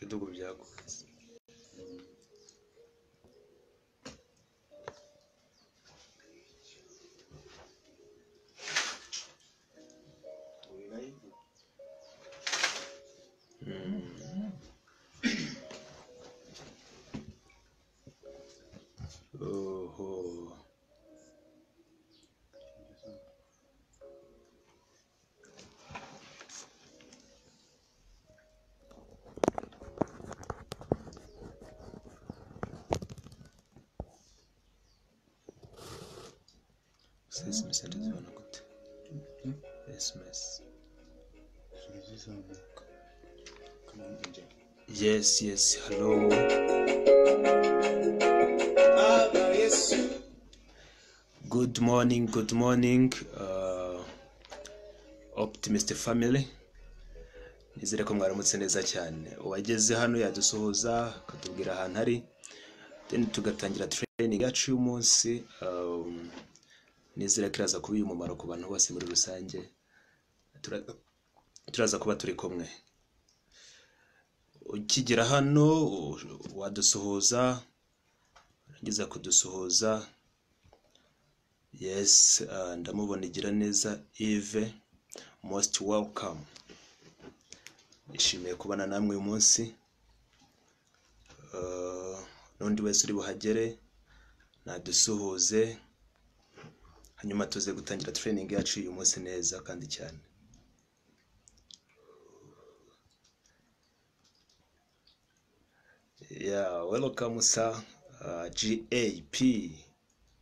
bidugu byakunze. Oho. SMS ndizibona gute? SMS. Yes, hello. Good morning, Optimist family. Nizere ko mwaramutse neza cyane. Uwageze hano yadusuhuza akatubwira ahantu ari, then tugatangira training yacu y'umunsi. Nizere ko iraza kuba umumaro ku bantu bose muri rusange. Turaza kuba turi kumwe. Ukigera hano wadusuhuza, urangiza kudusuhuza. Yes, ndamubona igira neza Yves, most welcome. Nishimiye kubana namwe uyu munsi. N'undi wese uri buhagere nadusuhuze, hanyuma tuze gutangira training yacu uyu munsi neza kandi cyane. Yeah, welcome sir. GAP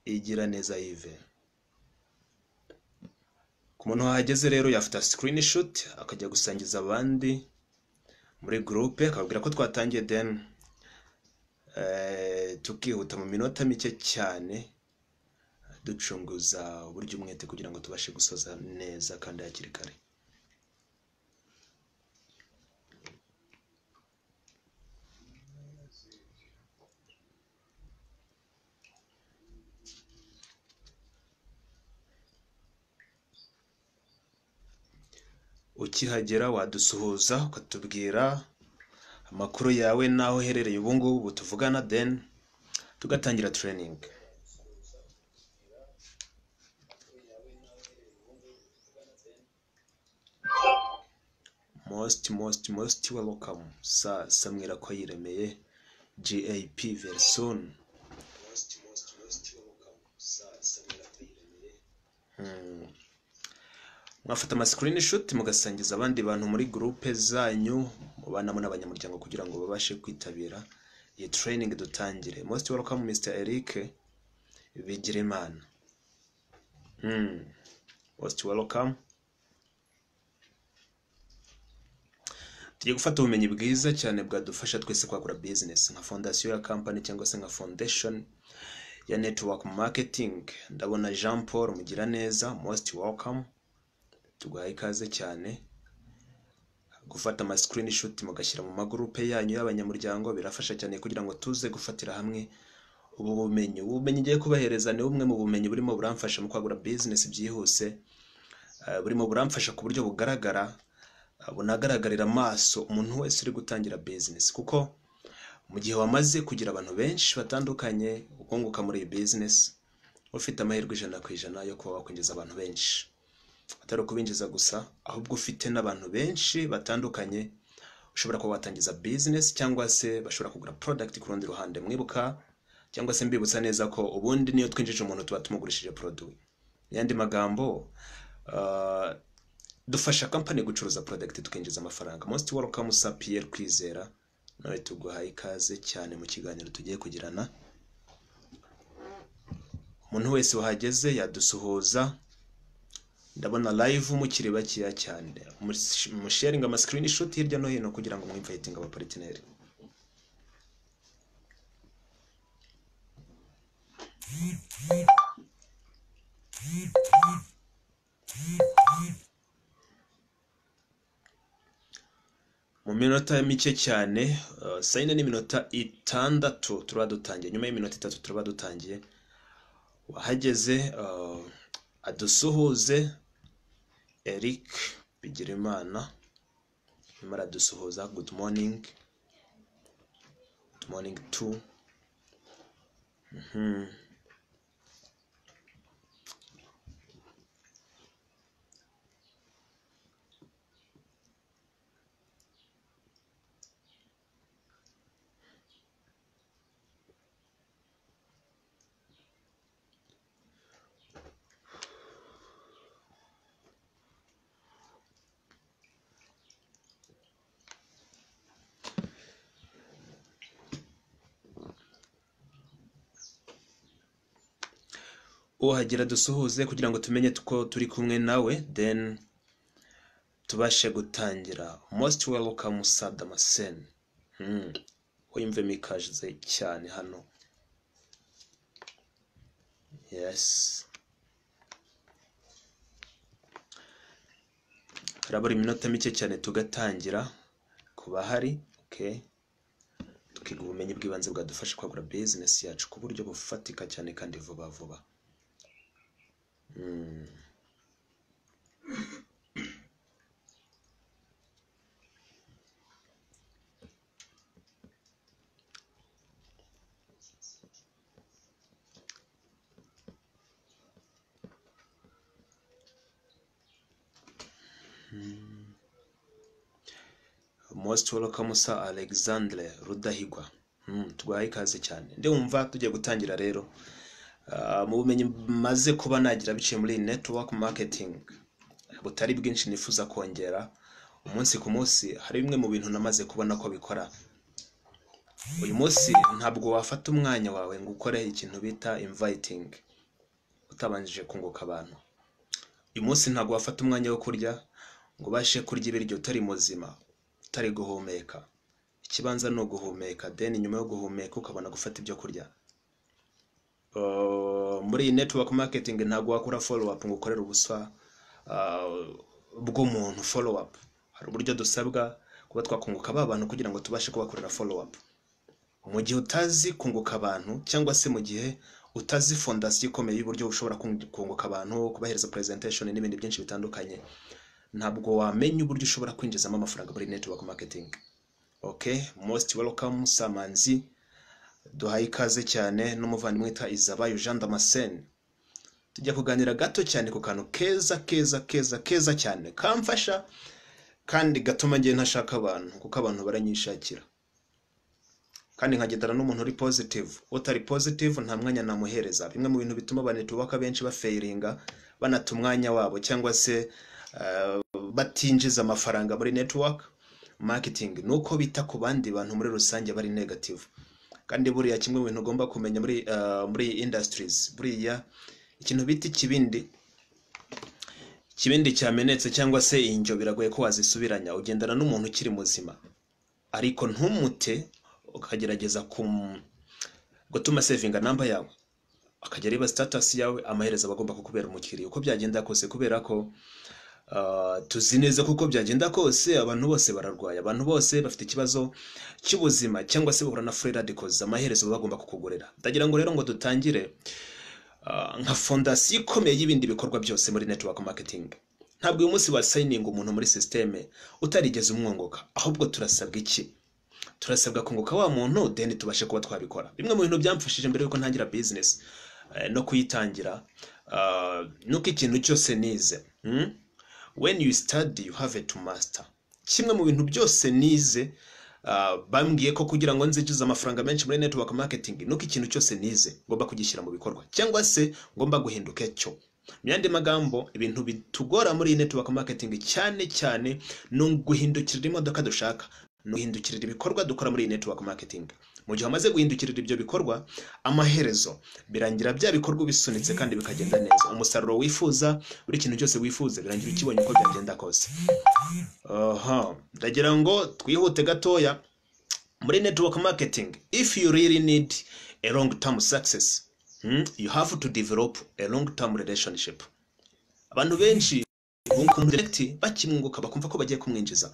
igira neza Yves. Ku muntu wahageze rero yafata screenshot akajya gusangiza abandi muri groupe, akabwira ko twatangiye, then tukihuta mu minota mike cyane ducunguza uburyo umwete kugira ngo tubashe gusoza neza kandi hakiri kare. Ukihagera wadusuhuza ukatubwira amakuru yawe naho uherereye ubu ngubu tuvugana, then tugatangira training. Most welcome sir Samwira ko yiremeye GAP very soon. Most welcome sir Samwira ko yiremeye. Mwafata ama screenshot mugasangiza abandi bantu muri groupe zanyu, mubanamo n'abanyamuryango kugira ngo babashe kwitabira iyi training dutangire. Most welcome Mr. Eric Bigirimana. Most welcome. Tugiye gufata ubumenyi bwiza cyane bwadufasha twese kwagura business nka fondation ya company cyangwa se nka foundation ya network marketing. Ndabona Jean Paul mugira neza, most welcome. Tuguhaye ikaze cyane. Gufata ama screenshot mugashyira mu magroupe yanyu y'abanyamuryango birafasha cyane kugira ngo tuze gufatira hamwe ubu bumenyi. Ubumenyi ngiye kubahereza ni bumwe mu bumenyi burimo buramfasha mu kwagura business byihuse, burimo buramfasha ku buryo bugaragara, bunagaragarira amaso umuntu wese uri gutangira business, kuko mu gihe wamaze kugira abantu benshi batandukanye ukunguka muri iyi business, ufite amahirwe 100% yo kuba wakwinjiza abantu benshi. Atari kubinjiza gusa, ahubwo ufite n'abantu benshi batandukanye ushobora kuba watangiza business cyangwa se bashobora kugura product ku rundi ruhande. Mwibuka cyangwa se mbibutsa neza ko ubundi niyo twinjije umuntu tuba tumugurishije product. Yandi magambo, dufasha company gucuruza product tukinjiza amafaranga. Most welcome sir Pierre Kwizera, nawe tuguhaye ikaze cyane mu kiganiro tugiye kugirana. Umuntu wese wahageze yadusuhuza. Ndabona live mukiri bakiya cyane, mu sharing ama screenshot hirya no hino kugira ngo mwinviting aba partner. Mu minota mike cyane, sayine ni minota 6 turaba dutangiye. Nyuma y'iminota 3 turaba dutangiye. Wahageze adusuhuze Eric Bigirimana, imara dusuhuza good morning. Good morning too. Uhagira dusuhuze kugira ngo tumenye ko turi kumwe nawe, then tubashe gutangira. Most welcome Sad Damascene. Wimve mikaje cyane hano. Yes. Harabura iminota mike cyane tugatangira kuba hari. Okay. Tukiga ubumenyi bw'ibanze bwadufasha kwagura business yacu ku buryo bufatika cyane kandi vuba vuba. Most welcome Sir Alexandre Rudahigwa. Tugwaye ikaze cyane. Ndumva tugiye gutangira rero. Mu bumenyi maze kuba nagira biciye muri network marketing butari bwinshi nifuza kongera umunsi ku munsi. Hari bimwe mu bintu namaze kubona ko bikora. Uyu munsi ntabwo wafata umwanya wawe ngo ukore ikintu bita inviting utabanjije kunguka abantu. Uyu munsi ntabwo wafata umwanya wo kurya ngo bashe kurya ibiryo utari muzima, utari guhumeka. Ikibanza no guhumeka, then nyuma yo guhumeka ukabona gufata ibyo kurya. Muri network marketing ntabwo wakora follow up ngo ukorere ubuswa bw'umuntu. Follow up hari uburyo dusabwa kuba twakunguka abantu kugira ngo tubashe kubakorera follow up. Mu gihe utazi kunguka abantu cyangwa se mu gihe utazi fondasiyo ikomeye y'uburyo ushobora kunguka abantu, kubahereza presentation n'ibindi byinshi bitandukanye, ntabwo wamenya uburyo ushobora kwinjizamo amafaranga muri network marketing. Okay, most welcome Samanzi. Duhaye ikaze cyane n'umuvandimwe wita Izabayo Jean Damascene. Tujya kuganira gato cyane ku kantu keza cyane kamfasha kandi gatuma ngiye ntashaka abantu kuko abantu baranyishakira. Kandi nkagendana n'umuntu uri positive. Utari positive nta mwanya namuhereza. Bimwe mu bintu bituma abanetubaka benshi bafailinga banata umwanya wabo cyangwa se batinjiza amafaranga muri network marketing nuko bita ku bandi bantu muri rusange bari negative. Kandi buriya kimwe mu bintu ugomba kumenya muri industries, buriya ikintu bita ikibindi cyamenetse cyangwa se injo biragoye ko wazisubiranya. Ugendana n'umuntu ukiri muzima ariko ntumute ukagerageza gutuma saving number yawe, akagera iba status yawe, amaherezo bagomba kukubera umukiriya uko byagenda kose, kubera ko tuzi neza kuko byagenda kose abantu bose bararwaye, abantu bose bafite ikibazo cy'ubuzima cyangwa se bahura na free radicals, amaherezo bagomba kukugurira. Ndagira ngo rero ngo dutangire nka fondasiyo ikomeye y'ibindi bikorwa byose muri network marketing. Ntabwo uyu munsi wa signing umuntu muri systeme utarigeze umwunguka, ahubwo turasabwa iki? Turasabwa kunguka wa muntu then tubashe kuba twabikora. Bimwe mu bintu byamfashije mbere yuko ntangira business no kuyitangira nuko ikintu cyose nize. When you study you have to master. Kimwe mu bintu byose nize bambwiye ko kugira ngo nzijize amafaranga menshi muri network marketing nuko ikintu cyose nize ngomba kugishyira mu bikorwa cyangwa se ngomba guhinduka cyo. Myandi magambo ibintu bitugora muri network marketing cyane no guhindukirira imodoka dushaka, no guhindukirira ibikorwa dukora muri network marketing. Mu gihe amaze guhindukirira ibyo bikorwa, amaherezo birangira bya bikorwa bisunitse kandi bikagenda neza. Umusaruro wifuza, buri kintu cyose wifuza birangira ukibonye uko byagenda kose. Ndagira ngo twihute gatoya muri network marketing. If you really need a long term success, you have to develop a long term relationship. Abantu benshi bunkumureti bakimwunguka bakumva ko bagiye kumwinjiza.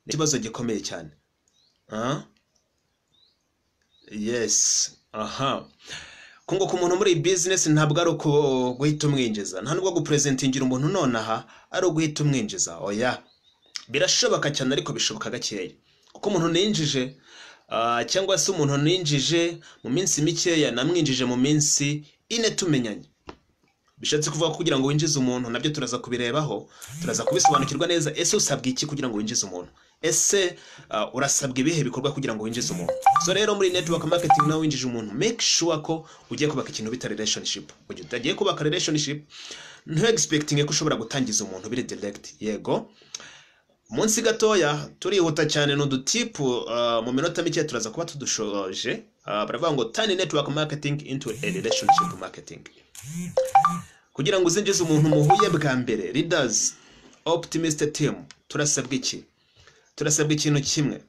Ikibazo gikomeye cyane. Yes. Kunguka umuntu muri business ntabwo ari uko guhita umwinjiza, nta nubwo gupresentingira umuntu nonaha ari uguhita umwinjiza. Oya, birashoboka cyane ariko bishoboka gakeya kuko umuntu ninjije cyangwa se umuntu ninjije mu minsi mikeya namwinjije mu minsi 4 tumenyanye. Bishatse kuvuga kugira ngo winjize umuntu nabyo turaza kubirebaho, turaza kubisobanukirwa neza. Ese usabwa iki kugira ngo winjize umuntu? Ese urasabwa ibihe bikorwa kugira ngo winjize umuntu? So rero muri network marketing nawe winjije umuntu, make sure ko ugiye kubaka ikintu bita relationship. Ugiye utagiye kubaka relationship, no expecting ko ushobora gutangiza umuntu biri direct. Yego munsi gatoya turihuta cyane n'udutipu mu minota mike turaza kuba tudushoje. Baravuga ngo turn network marketing into a relationship marketing. Kugira ngo uzinjize umuntu muhuye bwa mbere, leaders, optimist team, turasabwa iki? Turasabwa ikintu kimwe,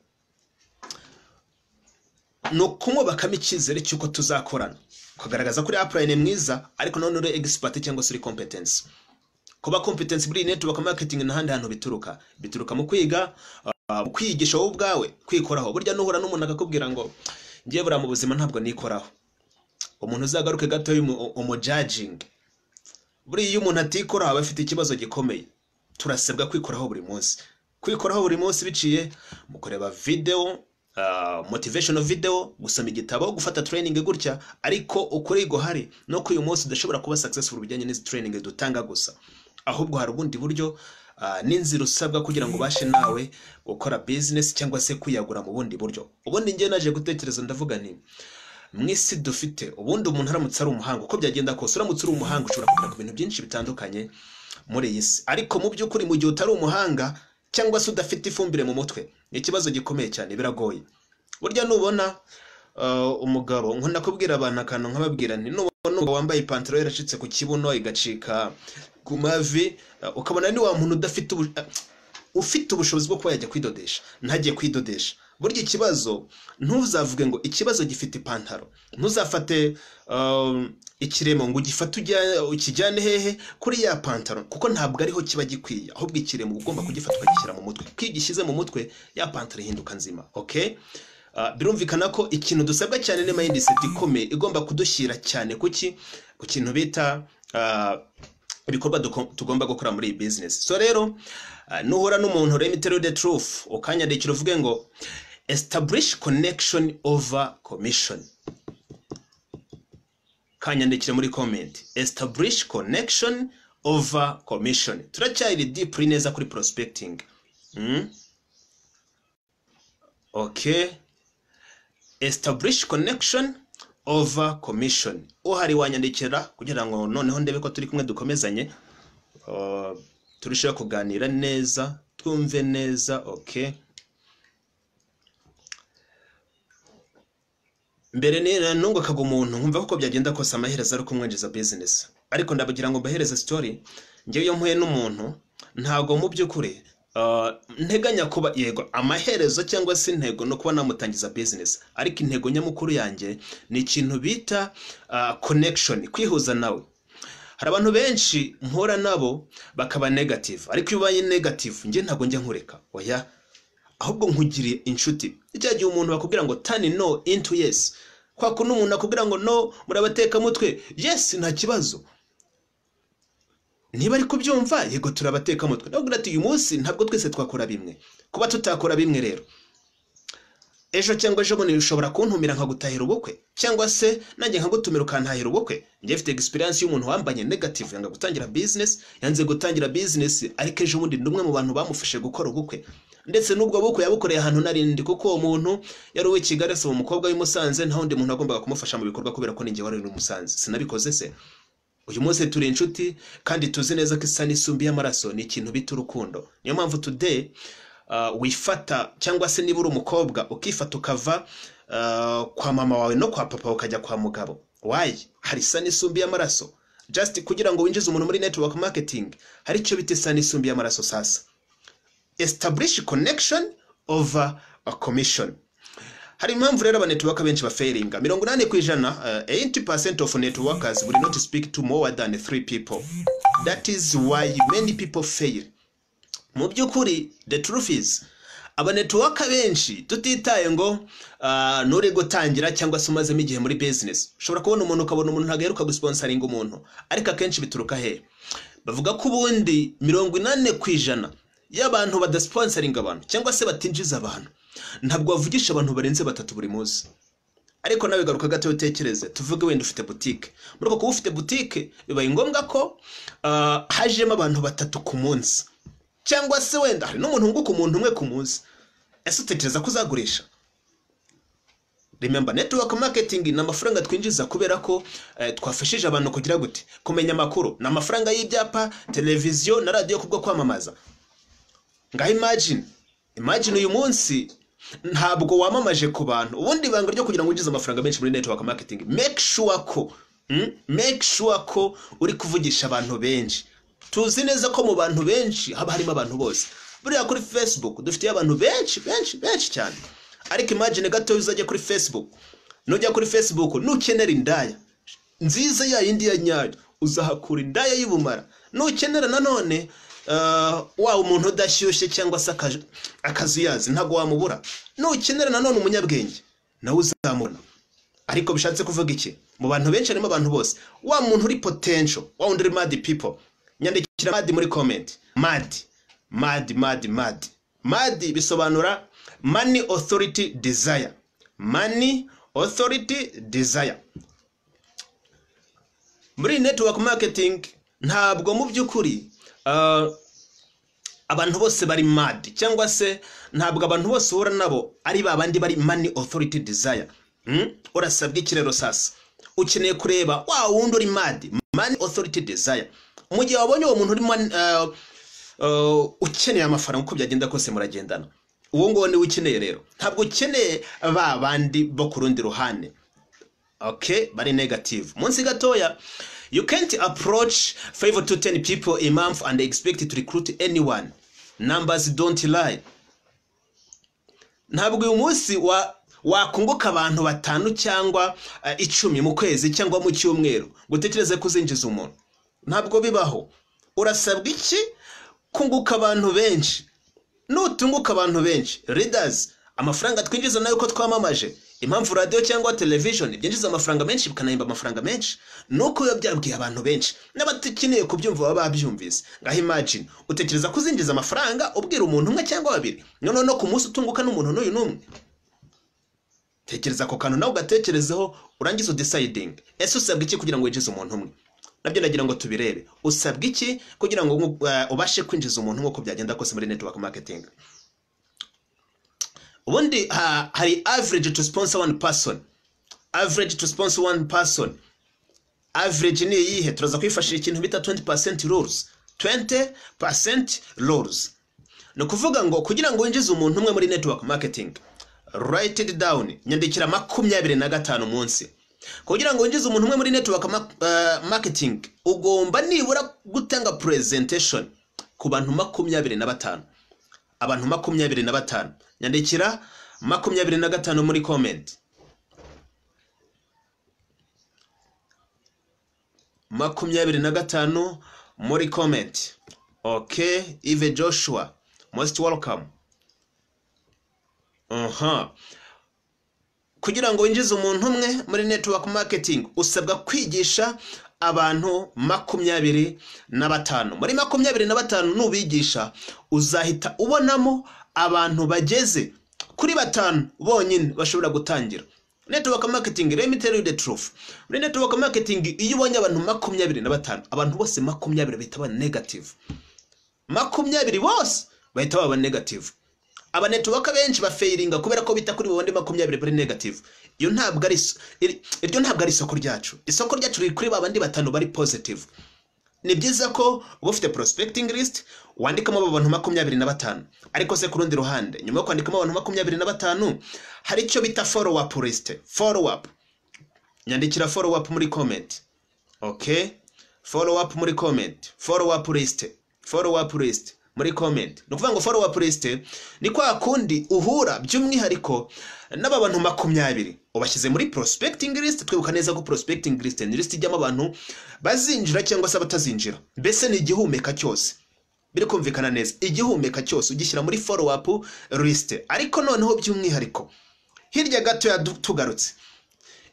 no kumubakamo icyizere cy'uko tuzakorana, kugaragaza kuri upline mwiza ariko none uri expert cyangwa se uri competence. Kuba competence muri network marketing n'ahandi hantu bituruka mu kwiga, kwigisha wowe ubwawe, kwikoraho. Burya nuhura n'umuntu akakubwira ngo ngiye bura mu buzima ntabwo nikoraho, umuntu uzagaruke gato umujudging. Buri iyo umuntu atikora aba afite ikibazo gikomeye. Turasabwa kwikoraho buri munsi, kwikoraho buri munsi biciye mu kureba video, motivational video, gusoma igitabo, gufata training gutya. Ariko ukuri hari no ko uyu munsi udashobora kuba successful bijyanye n'izi training dutanga gusa, ahubwo hari ubundi buryo n'inzira usabwa kugira ngo bashe nawe gukora business cyangwa se kwiyagura mu bundi buryo. Ubundi ngiye naje gutekereza ndavuga nti mwisi dufite ubundi umuntu aramutse ari umuhanga uko byagenda kose, uramutse uri umuhanga ushobora kugera ku bintu byinshi bitandukanye muri iyi si. Ariko mu by'ukuri mu gihe utari umuhanga cyangwa se udafite ifumbire mu mutwe, ni ikibazo gikomeye cyane, biragoye. Burya nubona umugabo nkunda kubwira abantu akantu nkababwira nti nubona wambaye ipantaro yarashitse ku kibuno igacika ku mavi, ukabona ni wa muntu udafite ufite ubushobozi bwo kuba yajya kwidodesha, ntagiye kwidodesha. Burya ikibazo ntuzavuge ngo ikibazo gifite ipantaro, ntuzafate ikiremo ngo ugifate ukijyane hehe kuri ya pantaro, kuko ntabwo ariho kiba gikwiye. Ahubwo ikiremo ugomba kugifata ukagishyira mu mutwe, kwigishyize mu mutwe ya pantaro ihinduka nzima. Okay, birumvikana ko ikintu dusabwa cyane ni mindset ikomeye igomba kudushyira cyane kuki ku kintu bita ibikorwa tugomba gukora muri business. So rero nuhura n'umuntu let me tell you the truth, ukanyandikira uvuge ngo establish connection over commission. Kanyandikire muri comment establish connection over commission. Turacyari deep neza kuri prospecting. Okay, establish connection over commission. Uhari wanyandikira kugira ngo noneho ndebe ko turi kumwe dukomezanye, turusheho kuganira neza, twumve neza. Okay, mbere ni nungo kaga umuntu nkumva ko byagenda kose amaherezo ari kumwangiza business. Ariko ndabagira ngo mbahereze story ngiye yo mpuye n'umuntu, ntago mu by'ukuri nteganya kuba yego amaherezo cyangwa se intego no kuba namutangiza business, ariko intego nyamukuru yanjye ni ikintu bita connection, kwihuza nawe. Hari abantu benshi mpora nabo bakaba negative, ariko iyo ubaye negative nge ntago njya nkureka, oya, ahubwo nkugiriye inshuti. Icyagiye umuntu bakubwira ngo turn no into yes, kwa kuno umuntu akubwira ngo no murabateka mutwe, yes nta kibazo, niba ari kubyumva yego turabateka mutwe. Nabwo ati uyu munsi ntabwo twese twakora bimwe, kuba tutakora bimwe rero ejo cyangwa ejo bundi ushobora kuntumira nkagutahira ubukwe, cyangwa se nanjye nkagutumira ukantahira ubukwe. Njye mfite experience y'umuntu wambanye negative yanga gutangira business, yanze gutangira business, ariko ejo bundi ndumwe mu bantu bamufashe gukora ubukwe, ndetse n'ubwo bukwe yabukoreye ahantu narindi, kuko uwo muntu yari uwe Kigali asaba umukobwa w'Imusanze, nta wundi muntu agombaga kumufasha mu bikorwa kubera ko ninjye wari uri Musanze. Sinabikoze se. Uyu munsi turi inshuti kandi tuzi neza ko isa n'isumbi y'amaraso, ni ikintu bita urukundo. Niyo mpamvu today wifata cyangwa se niba uri umukobwa ukifata ukava kwa mama wawe no kwa papa ukajya kwa mugabo, why? Hari isa n'isumbi y'amaraso. Just kugira ngo winjize umuntu muri network marketing hari icyo bita isa n'isumbi y'amaraso. Sasa establish connection over a commission. Hari impamvu rero abanetwork benshi bafailinga. 80% 80% of networkers will not speak to more than 3 people. That is why many people fail. Mu by'ukuri the truth is abanetwork benshi tutitaye ngo nure gutangira cyangwa se umazemo igihe muri business, ushobora kubona umuntu ukabona umuntu ntagaheruka gusponsoringa umuntu, ariko akenshi bituruka he? Bavuga ko ubundi 80% y'abantu badasponsoringa abantu cyangwa se batinjiza abantu ntabwo wavugisha abantu barenze 3 buri munsi. Ariko nawe garuka gato utekereze tuvuge wenda ufite boutique muri ko kuba ufite boutique bibaye ngombwa ko hajemo abantu 3 ku munsi cyangwa se wenda hari n'umuntu nguko umuntu umwe ku munsi. Ese utekereza ko uzagurisha? Remember, network marketing na amafaranga twinjiza kubera ko twafashije abantu kugira gute kumenya makuru na amafaranga y'ibyapa, televiziyo na radio kubwo kwamamaza. Ngaho imagine uyu munsi ntabwo wamamaje ku bantu. Ubundi banga ryo kugira ngo ugize amafaranga menshi muri network marketing, make sure ko uri kuvugisha abantu benshi. Tuzi neza ko mu bantu benshi haba harimo abantu bose. Buriya kuri Facebook dufite abantu benshi cyane. Ariko imagine gato uzajya kuri Facebook. Nujya kuri Facebook nukenera indaya nziza ya yindi ya nyayo uzahakura indaya y'ubumara. Nukenera nanone wa umuntu udashyushye cyangwa se akazuyazi ntago wamubura. Nukenera nanone umunyabwenge nawe uzamubona. Ariko bishatse kuvuga iki? Mu bantu benshi harimo abantu bose. Wa muntu uri potential, wa undi mad people. Nyandikira mad muri comment. Mad bisobanura money authority desire. Money authority desire. Muri network marketing ntabwo mu byukuri abantu bose bari mad cyangwa se ntabwo abantu bose uhura nabo ari babandi bari money authority desire. Urasabwa ikirero sasa ukeneye kureba wa wundi uri mad money authority desire. Mu gihe wabonye uwo muntu uri ukeneye amafaranga uko byagenda kose muragendana. Uwo ngo ni ukeneye rero. Ntabwo ukeneye ba bandi bo ku rundi ruhande. Okay, bari negative. Munsi gatoya, you can't approach 5 to 10 people a month and expect to recruit anyone. Numbers don't lie. Ntabwo uyu munsi wakunguka abantu 5 cyangwa 10 mu kwezi cyangwa mu cyumweru gutekereze kuzinjiza umuntu. Ntabwo bibaho. Urasabwa iki? Kunguka abantu benshi. Nutunguka abantu benshi, readers, amafaranga twinjiza nayo ko twamamaje. Impamvu radio cyangwa television byinjiza amafaranga menshi bikanahimba amafaranga menshi nuko yo byabwiye abantu benshi n'abatikineye kubyumva baba babyumvise. Ngaho imagine utekereza kuzinjiza amafaranga ubwira umuntu umwe cyangwa babiri none no ku munsi utunguka n'umuntu n'uyu numwe. Tekereza ko kantu nawe ugatekerezeho urangiza deciding. Ese usabwa iki kugira ngo winjize umuntu umwe? Nabyo nagira ngo tubirebe. Usabwa iki kugira ngo ubashe kwinjiza umuntu nk'uko byagenda kose muri network marketing? Ubundi hari average to sponsor one person. Average to sponsor one person. Average ni iyihe? Turaza kwifashisha ikintu bita 20% rules. 20% rules. No kuvuga ngo kugira ngo winjize umuntu umwe muri network marketing, write it down. Nyandikira 25 munsi. Kugira ngo winjize umuntu umwe muri network marketing ugomba nibura gutanga presentation ku bantu 25. Abantu 25. Nyandikira 25 muri comment. 25 muri comment. Okay, Eve Joshua, most welcome. Kugira ngo winjize umuntu umwe muri network marketing usabwa kwigisha abantu 25. Muri 25 nubigisha uzahita ubonamo abantu bageze kuri 5 bonyine bashobora gutangira network marketing. Let me tell you the truth. Muri network marketing iyo ubonye abantu 25, abantu bose 20 bahita baba negative. 20 bose bahita baba negative. Aba network benshi bafailinga kubera ko bita kuri bo 20 bari negative. Iyo ntabwo ari iryo ntabwo ari isoko ryacu. Isoko ryacu riri kuri babandi 5 bari positive. Ni byiza ko ufite prospecting list wandikamo abantu 25. Ariko se ku rundi ruhande nyuma yo kwandikamo abantu 25 hari icyo bita follow up list. Follow up. Nyandikira follow up muri comment. Okay? Follow up muri comment. Follow up list. Follow up list muri comment. No kuvuga ngo follow up list ni kwa kundi uhura by'umwihariko n'abantu 20 ubashyize muri prospecting list. Twibuka neza ko prospecting list ni list ijyamo abantu bazinjira cyangwa se batazinjira. Mbese ni igihumeka cyose. Biri kumvikana neza. Igihumeka cyose ugishyira muri follow up list. Ariko noneho by'umwihariko hirya gato ya tugarutse.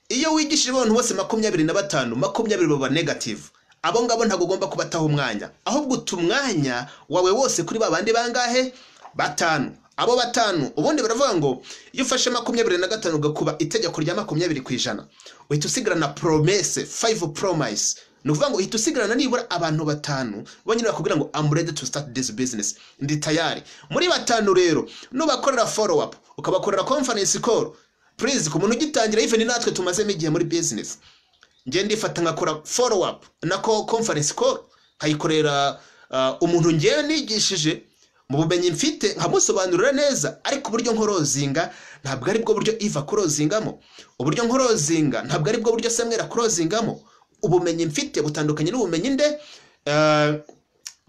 Iyo wigishije abantu bose 25, 20 baba negative. abo ngabo ntago ugomba kubataho umwanya, ahubwo utumwanya wawe wose kuri babandi bangahe 5. Abo 5 ubundi baravuga ngo iyo ufashe 25 ugakuba itegeko rya 20% uhita usigarana promesse 5 promise. Nukuvuga ngo uhita usigarana nibura abantu 5 bonyine bakubwira ngo I'm ready to start this business, ndi tayari. Muri 5 rero nubakorera follow up, ukabakorera conference call, please ku muntu ugitangira even natwe tumazemo igihe muri business, nge ndifata ngakora follow up nako conference call, kayikorera umuntu ngewe nigishije mu bumenyi mfite nkamusobanurira neza, ariko uburyo nkorozinga ntabwo ari bwo buryo Eva kurozingamo, uburyo nkorozinga ntabwo ari bwo buryo Samuel kurozingamo. Ubumenyi mfite butandukanye n'ubumenyi nde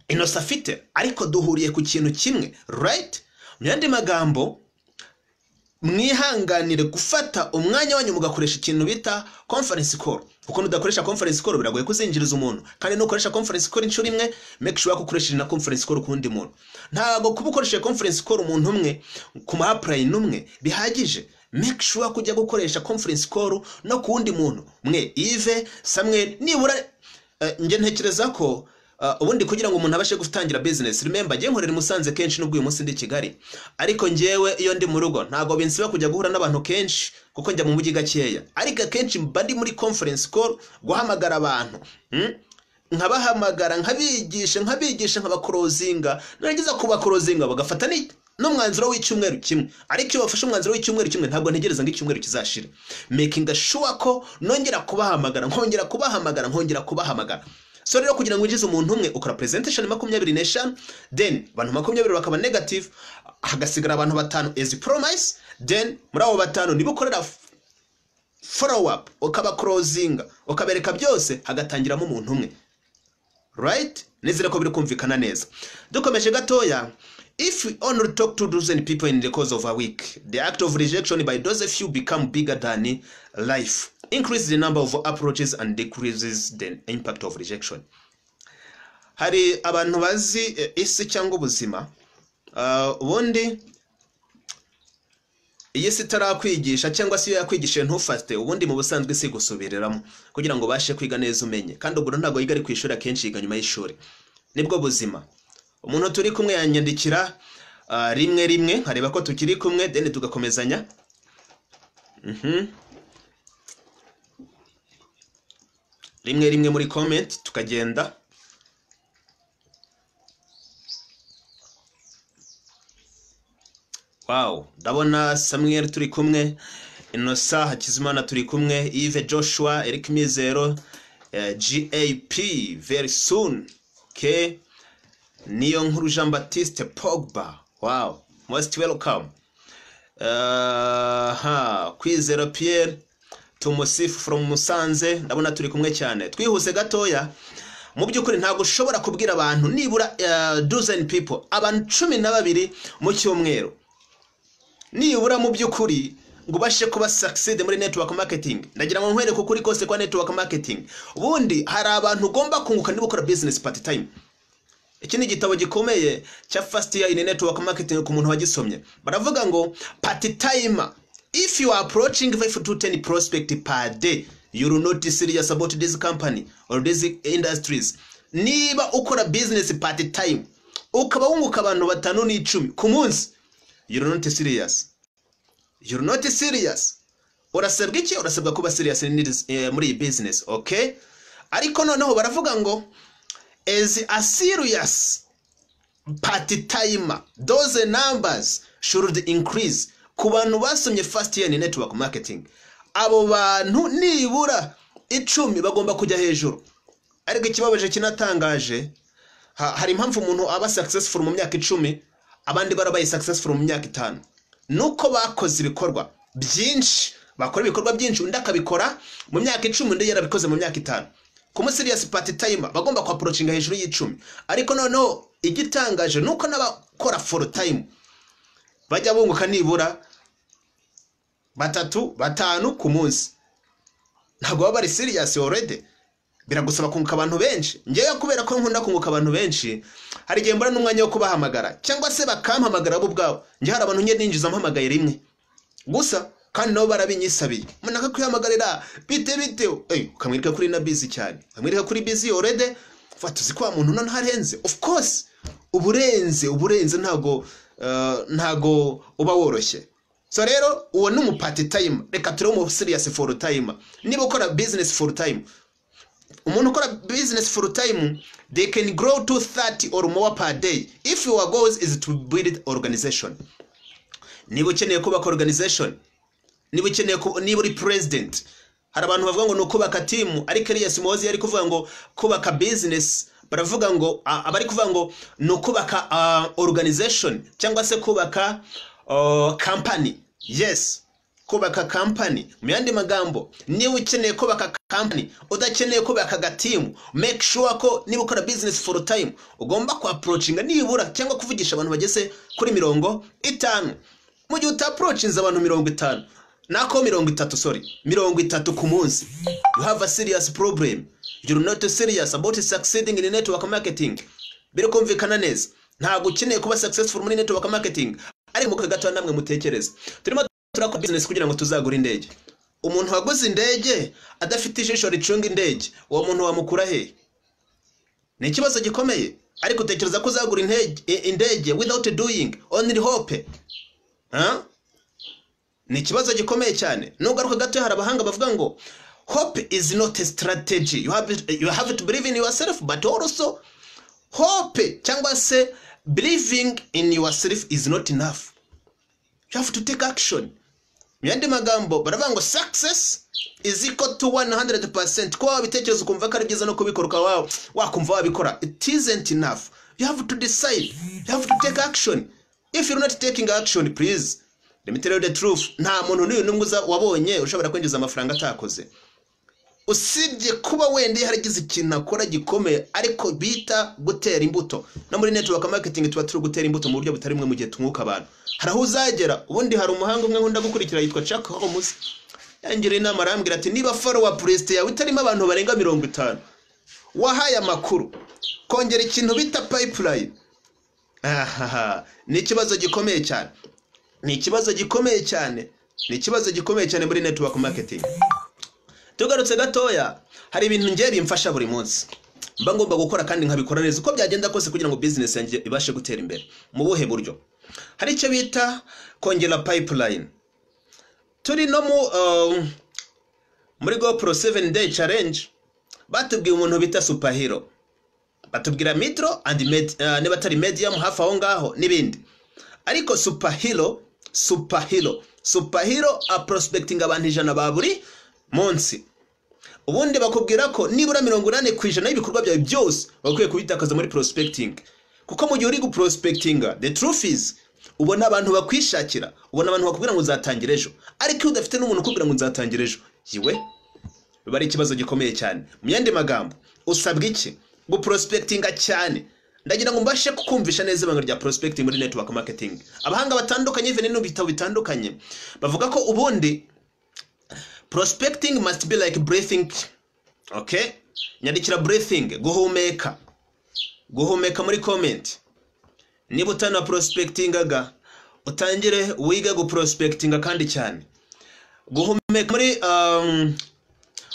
Innocent afite, ariko duhuriye ku kintu kimwe, right? Mu yandi magambo, mwihanganire gufata umwanya wanyu mugakoresha ikintu bita conference call. Uko nudakoresha conference call biragoye kuzinjiriza umuntu, kandi nukoresha conference call inshuro imwe make sure ko ukoresha na conference call kundi muntu. Ntago kubukoresha conference call umuntu umwe ku ma apply numwe bihagije, make sure kujya gukoresha conference call no kundi muntu mwe Yves Samuel nibura. Nge ntekereza ko ubundi kugira ngo umuntu abashe gutangira business, remember nge nkorera Musanze kenshi nubwo uyu munsi ndi Kigali, ariko ngewe iyo ndi mu rugo ntago binsiba kujya guhura n'abantu kenshi kuko njya mu mujyi gakeya, ariko kenshi mba muri conference call guhamagara abantu, nkabahamagara nkabigisha nkabakorozinga, narangiza kubakorozinga bagafata n'umwanzuro w'icyumweru kimwe. Ariko iyo bafashe umwanzuro w'icyumweru kimwe ntabwo ntegereza ngo icyumweru kizashira, making sure ko nongera kubahamagara nkongera kubahamagara. So rero kugira ngo ugize umuntu umwe ukora presentation 25, then abantu 20 bakaba negative, hagasigara abantu 5 as promise, then muri abo 5 nibo ukorera follow up, ukaba closinga, ukabereka byose, hagatangiramo umuntu umwe, right? Nizere ko biri kumvikana neza. Dukomeje gatoya, if we only talk to dozen people in the course of a week, the act of rejection by those few become bigger than life. Increase the number of approaches and decreases the impact of rejection. Hari abantu bazi isi cyangwa ubuzima, ubundi iyi si tarakwigisha cyangwa se yakwigisha ntufate, ubundi mu busanzwe si gusubiriramo kugira ngo bashe kwiga neza umenye, kandi ubwo ntago yiga ari kwishura kenshi, yiga nyuma y'ishuri. Nibwo buzima. Umuntu turi kumwe yanyandikira rimwe nkareba ko tukiri kumwe, then tugakomezanya. Rimwe muri comment tukagenda. Wow, ndabona Samuel turi kumwe, Innocent Hakizimana turi kumwe, Yves Joshua, Eric Mizero, GAP very soon. Okay. Niyo Nkuru Jean Baptiste Pogba. Wow, most welcome. Kwizera Pierre Tumusifu from Musanze, ndabona turi kumwe cyane. Twihuse gatoya, mu by'ukuri ntago ushobora kubwira abantu nibura dozen people, abantu 12 mu cyumweru, nibura mu by'ukuri ngo bashe kuba succeed muri network marketing. Ndagira ngo nkwereke ukuri kose kwa network marketing. Ubundi hari abantu ugomba kunguka niba ukora business part time. Iki ni igitabo gikomeye cya first year in network marketing ku muntu wagisomye. Baravuga ngo part time, if you are approaching 5 to 10 prospect per day, you will not be serious about this company or these industries. Niba ukora business part time ukaba wunguka abantu 5 n'icumi ku munsi, you are not serious. You're not serious. Urasabwa iki? Urasabwa kuba serious muri business, okay? Ariko noneho baravuga ngo as a serious part timer, those numbers should increase. Ku bantu basomye first year in network marketing, abo bantu nibura 10 bagomba kujya hejuru. Ariko ikibabaje kinatangaje, hari impamvu umuntu aba successful mu myaka 10, abandi barabaye successful mu myaka 5. Nuko bakoze ibikorwa byinshi, bakora ibikorwa byinshi, undi akabikora mu myaka 10, undi yarabikoze mu myaka 5. Ku serious part timer bagomba ku approachinga hejuru y'10. Ariko noneho igitangaje nuko n'abakora full time bajya bunguka nibura 3 5 ku munsi. Ntago baba bari serious already. Biragusaba kunguka abantu benshi. Ngewe kubera ko nkunda kunguka abantu benshi, hari gihe mbona n'umwanya wo kubahamagara cyangwa se bakampamagara bo ubwabo. Nge hari abantu ninjiza mpamagaye rimwe gusa kandi nabo barabinyisabiye munaka kwihamagarira bite ukamwereka kuri na busy cyane ukamwereka kuri busy already fatuzi kwa muntu none harenze of course uburenze ntago uba woroshye. So rero uwo ni part time, reka turi mu serious full time. Niba ukora business full time, umuntu ukora business full time, they can grow to 30 or more per day if your goal is to build organization. Niba ukeneye kubaka organization, niba uri president, hari abantu bavuga ngo no kubaka team, ariko Elias Muhozi yari kuvuga ngo kubaka business, baravuga ngo abari kuvuga ngo no kubaka organization cyangwa se kubaka company. Yes, kubaka company. Muyandi magambo, niba ukeneye kubaka company, udakeneye kubaka team, make sure ko niba ukora business full time ugomba ku approachinga nibura cyangwa kuvugisha abantu bageze kuri 50. Mu gihe utapproachinza abantu 50 nako 30 ku munsi, you have a serious problem. You're not serious about succeeding in network marketing. Bire kumvikana neza, ntago ukeneye kuba successful muri network marketing. Ariko muko gato namwe mutekereza, turimo turakora business kugira ngo tuzagura indege. Umuntu waguze indege adafite ijisho ricunga indege, uwo muntu wamukura he? Ni ikibazo gikomeye. Ariko utekereza ko uzagura indege without doing, only hope. Ni ikibazo gikomeye cyane. Nugaruka gato hari abahanga bavuga ngo hope is not a strategy. You have to believe in yourself, but also hope cyangwa se believing in yourself is not enough. You have to take action. Myandi magambo baravuga ngo success is equal to 100%. Kwa wabitekerezo kumva ko ari byiza no kubikora wakumva wabikora, it isn't enough. You have to decide. You have to take action. If you're not taking action, please, let me tell you the truth, nta muntu n'umwe wabonye ushobora kwinjiza amafaranga atakoze. Usibye kuba wende haragize ikintu akora gikomeye ariko bita gutera imbuto. No muri network marketing tuba turi gutera imbuto mu buryo butari mwe mu gihe tumwuka abantu. Haraho uzagera ubundi hari umuhanga umwe nkunda gukurikira yitwa Chuck Holmes. Yangire inama arambwira ati niba follow up list yawe itarimo abantu barenga 50, wahaye amakuru kongera ikintu bita pipeline. Ni ikibazo gikomeye cyane. Ni ikibazo gikomeye cyane muri network marketing. Tugarutse gatoya, hari ibintu ngiye bimfasha buri munsi. Mba ngomba gukora kandi nkabikora neza uko byagenda kose kugira ngo business yanjye ibashe gutera imbere. Mu buhe buryo? Hari icyo bita kongera pipeline. Turi no muri GoPro 7 day challenge batubwiye umuntu bita superhero. Batubwira micro and niba atari medium hafi aho ngaho n'ibindi. Ariko superhero a prospecting abantu 100 ba buri munsi. Ubundi bakubwira ko nibura 80% y'ibikorwa byawe byose bakwiye kubitakaza muri prospecting. Kuko mu gihe uri guprospectinga, the truth is ubona abantu bakwishakira, ubona abantu bakubwira ngo uzatangire ejo. Ariko udafite n'umuntu ukubwira ngo uzatangire ejo, yiwe bari ikibazo gikomeye cyane. Mu yandi magambo, usabwa iki? Guprospectinga cyane. Ndagira ngo mbashe kukumvisha neza ibanga rya prospecting muri network marketing. Abahanga batandukanye even no bitabo bitandukanye bavuga ko ubundi prospecting must be like breathing. Okay? Nyandikira breathing, guhumeka muri comment. Niba utana prospectingaga utangire wiga guprospectinga kandi cyane. Guhumeka muri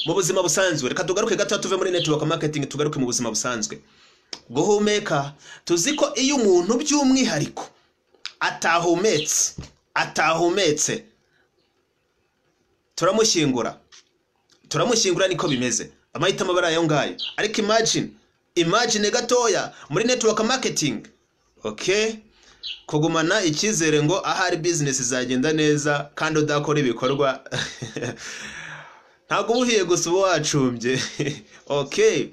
mu buzima busanzwe. Reka tugaruke gato tuve muri network marketing tugaruke mu buzima busanzwe. Guhumeka tuziko iyo umuntu by'umwihariko atahumetse turamushyingura niko bimeze. Amahitamo barayo ngayo. Ariko imagine gatoya muri network marketing. Okay, kugumana icyizere ngo ahari business izagenda neza kandi udakora ibikorwa ntago ubuhiye gusa wacumbye. Okay,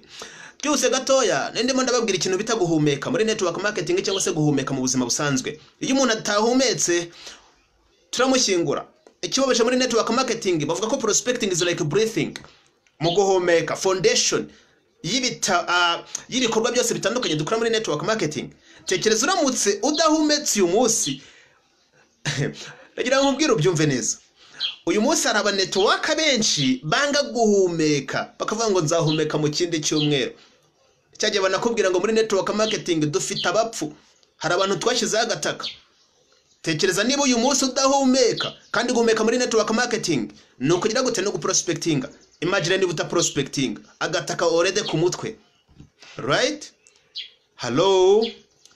byose gatoya ndimo ndababwira ikintu bita guhumeka muri network marketing cyangwa se guhumeka mu buzima busanzwe. Iyo umuntu atahumetse turamushyingura. Ikibabaje muri network marketing bavuga ko prospecting is like breathing. Mu guhumeka foundation y'ibikorwa byose bitandukanye dukora muri network marketing. Tekereza uramutse udahumetse uyu munsi. Ndagira ngo mbwire ubyumve neza. Uyu munsi hari aba network benshi banga guhumeka bakavuga ngo nzahumeka mu kindi cyumweru. Cyagiye banakubwira ngo muri network marketing dufite abapfu. Hari abantu twashyizeho agataka. tekereza niba uyu munsi udahumeka kandi guhumeka muri network marketing no kugira gute no guprospectinga. Imagine niba uta prospecting agataka already ku mutwe, right? Hello,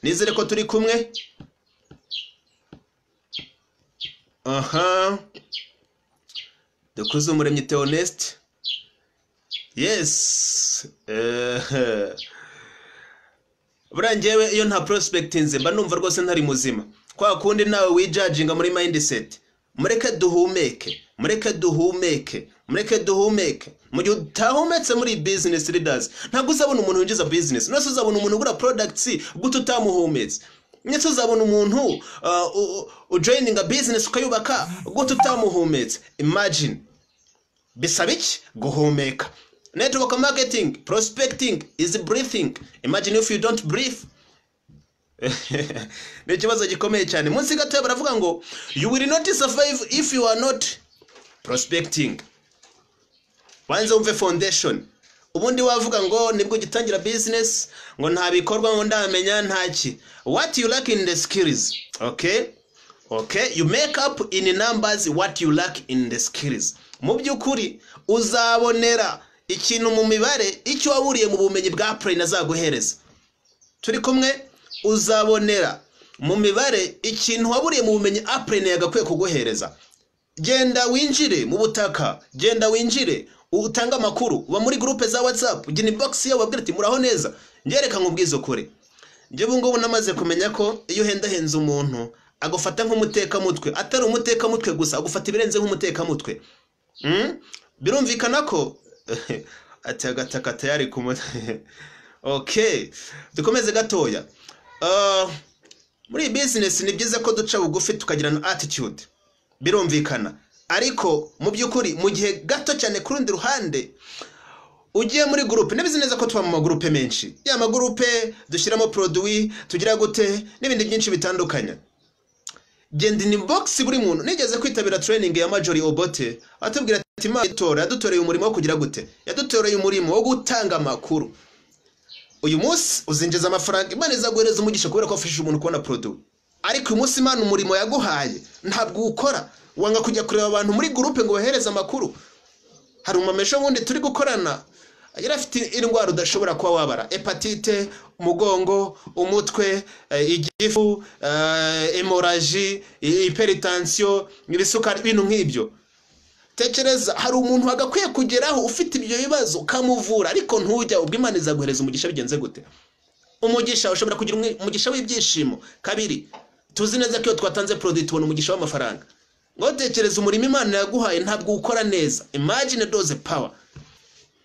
nizere ko turi kumwe. Dukuze umuremyi Theonest. Yes. Burangewe iyo nta prospectinze mba numva rwose ntari muzima. Kwa kundi nawe wijudginga muri mindset. Mureke duhumeke, mureke duhumeke, mureke duhumeke. Mu gihe utahumetse muri business leaders, ntabwo uzabona umuntu winjiza business. Nose uzabona umuntu ugura products gute utamuhumetse. Nyetse uzabona umuntu ujoininga business ukayubaka gute utamuhumetse. Imagine. Bisaba iki? Guhumeka. Network marketing, prospecting is breathing. Imagine if you don't breathe. Ni kibazo gikomeye cyane. Munsi gato baravuga ngo you will not survive if you are not prospecting. Wanze umve foundation. Ubundi wavuga ngo nibwo gitangira business ngo nta bikorwa ngo ndamenya ntaki. What you lack in the skills. Okay? You make up in numbers what you lack in the skills. Mu byukuri uzabonera ikintu mu mibare icyo waburiye mu bumenyi bwa brain azaguhereza. Turi kumwe? Uzabonera mu mibare ikintu waburiye mu bumenyi brain yagakwiye kuguhereza. Genda winjire mu butaka, genda winjire utanga makuru, uba muri groupe za WhatsApp, ugina inbox yawe wabwira ati muraho neza. Ngereka nkubwizo kure. Nje bungo namaze kumenya ko iyo henze umuntu agufata nk'umuteka mutwe, atari umuteka mutwe gusa, agufata ibirenze nk'umuteka mutwe. Birumvikana ko ati agataka tayari ku mutwe. Okay, dukomeze gatoya. Muri business ni byiza ko duca bugufi tukagira na attitude. Birumvikana. Ariko mu byukuri mu gihe gato cyane ku rundi ruhande ugiye muri groupe nebizi neza ko tuba mu magroupe menshi. Ya magroupe dushyiramo produit, tugira gute n'ibindi byinshi bitandukanye. Genda in box buri muntu nigeze kwitabira training ya Majori Obote atubwira ati matora yadutoreye umurimo wo kugira gute. Yadutoreye umurimo wo gutanga makuru. Uyu munsi uzinjiza amafaranga Imana izaguhereza umugisha kubera ko afashije umuntu kubona produit. Ariko uyu munsi Imana umurimo yaguhaye ntabwo ukora. Wanga kujya kureba abantu muri groupe ngo bahereze amakuru. Hari umamesho wundi turi gukorana agira afite indwara udashobora kuba wabara, hepatite, umugongo, umutwe, igifu, hemorrhage, hypertension, ibisukari, ibintu nk'ibyo. Tekereza hari umuntu wagakwiye kugeraho ufite ibyo bibazo kamuvura ariko ntujya ubwo Imana izaguhereza umugisha bigenze gute. Umugisha ushobora kugira umugisha w'ibyishimo. Kabiri, tuzi neza ko twatanze product tubona umugisha w'amafaranga. Ngo tekereza umurimo Imana yaguhaye ntabwo ukora neza. Imagine those power.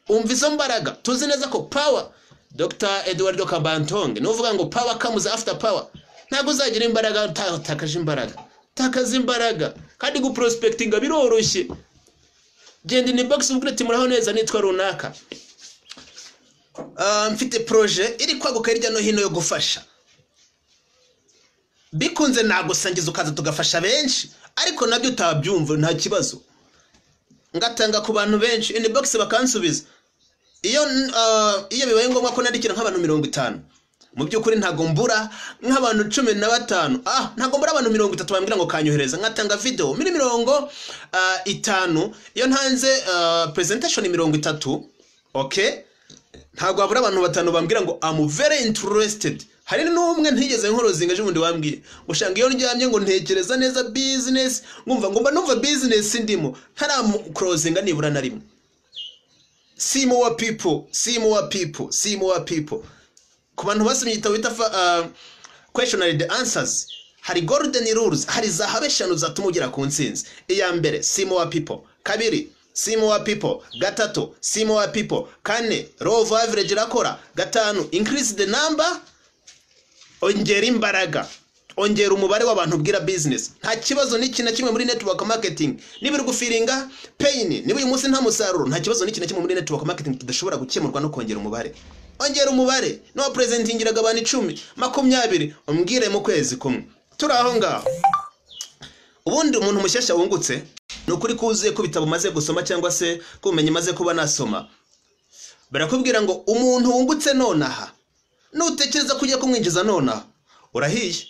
Umvizo mbaraga. Tuzi neza ko power Dr. Eduardo Kabantonge nuvuga ngo power comes after power. Ntabwo uzagira imbaraga utakaje imbaraga. Takaza imbaraga kandi guprospectinga biroroshye. Genda ni box ubwira ati muraho neza nitwa runaka. Mfite projet iri kwaguka hirya no hino yo gufasha. Bikunze nagusangiza ukaza tugafasha benshi ariko nabyo utabyumva nta kibazo. Ngatanga ku bantu benshi inbox bakansubiza. Iyo bibaye ngombwa ko nandikira nk'abantu 50. Mu byukuri ntago mbura nk'abantu 15. Ntago mbura abantu 30 bambwira ngo kanyohereza. Ngatanga video muri 50. Iyo ntanze presentation 30. Okay? Ntago abura abantu 5 bambwira ngo I'm very interested. Hari n'umwe ntigeze nkorozinga je ubundi wambwiye ushanga iyo ndyamye ngo ntekereza neza business ngumva numva business ndimo ntara closinga nibura na rimwe. See more people. Ku bantu basomye igitabo bita questionary the answers, hari golden rules, hari zahabu 5 zatuma ugera ku ntsinzi. Iya mbere, see more people. Kabiri, see more people. Gatatu, see more people. Kane, law of average rakora. Gatanu, increase the number. Ongera imbaraga. Ongera umubare w'abantu ubwira business. Nta kibazo n'iki na kimwe muri network marketing. Niba uri gufiringa pain, niba uyu munsi nta musaruro, nta kibazo n'iki na kimwe muri network marketing tudashobora gukemurwa no kongera umubare. Ongera umubare. No presentingiraga abantu 10, 20, umbwire mu kwezi kumwe. Turi aho ngaho. Ubundi umuntu mushyashya wungutse nukuri kuzuye ko bitabo maze gusoma cyangwa se kumenye maze kuba nasoma. Barakubwira ngo umuntu wungutse nonaha nutekereza kujya kumwinjiza nonaha urahiye.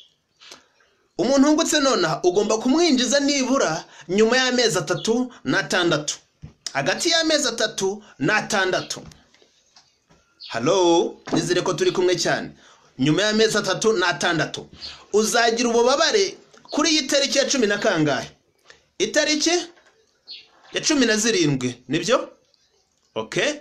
umuntu wungutse nonaha ugomba kumwinjiza nibura nyuma y'amezi 3 na 6, hagati y'amezi 3 na 6. Hello, nizere ko turi kumwe cyane. Nyuma y'amezi 3 na 6 uzagira ububabare kuri iyi tariki ya 10 na kangahe? Itariki ya 17, nibyo? Okay,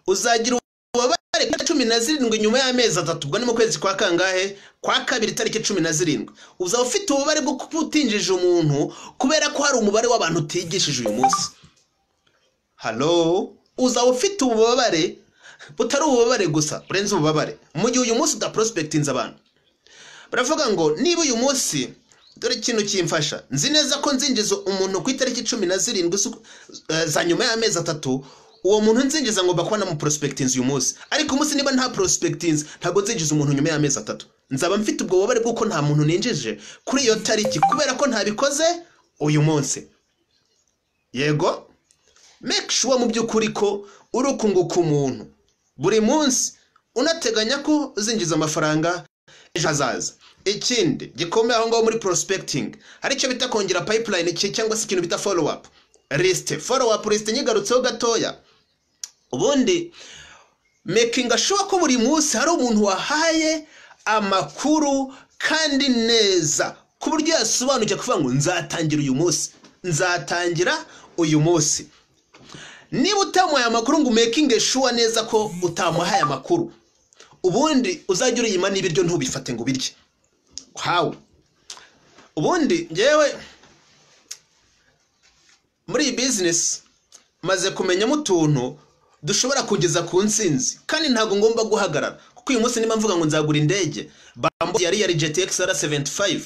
uzagira ububabare kuri 17 nyuma y'amezi 3, ubwo ni mu kwezi kwa kangahe? Kwa kabiri tariki 17. Uzaba ufite ububabare bwo kubutinjije umuntu kubera ko hari umubare w'abantu utigishije uyu munsi. Hello, uzaba ufite ububabare butari ububabare gusa, urenze ububabare mu gihe uyu munsi udaprospectinze abantu. Baravuga ngo niba uyu munsi dore ikintu kimfasha, nzi neza ko nzinjiza umuntu ku itariki 17 za nyuma y'amezi 3, uwo muntu nzinjiza ngo bakwana mu prospectinze uyu munsi. Ariko umunsi niba nta prospectinze ntago nzinjiza umuntu nyuma y'amezi 3, nzaba mfite ubwo bubabare bw'uko nta muntu ninjije kuri iyo tariki kubera ko ntabikoze uyu munsi. Yego, make sure mu by'ukuri ko urukunguka umuntu buri munsi, unateganya ko uzinjiza amafaranga ejo hazaza. Ikindi gikomeye aho ngaho muri prospecting, hari icyo bita kongera pipeline cyangwa se ikintu bita follow up list. Follow up list nyigarutseho gatoya. Ubundi making sure ko buri munsi hari umuntu wahaye amakuru kandi neza ku buryo yasobanukiye kuvuga ngo nzatangira uyu munsi, nzatangira uyu munsi. Niba utamuhaye amakuru ngo making sure neza ko utamuhaye amakuru, ubundi uzajya uriyima n'ibiryo ntubifate ngo birye. How? Ubundi ngewe muri business maze kumenya mutuntu dushobora kugeza ku nsinzi, kandi ntago ngomba guhagarara. Kuko uyu munsi niba mvuga ngo nzagura indege Bambo yari Jet XR75,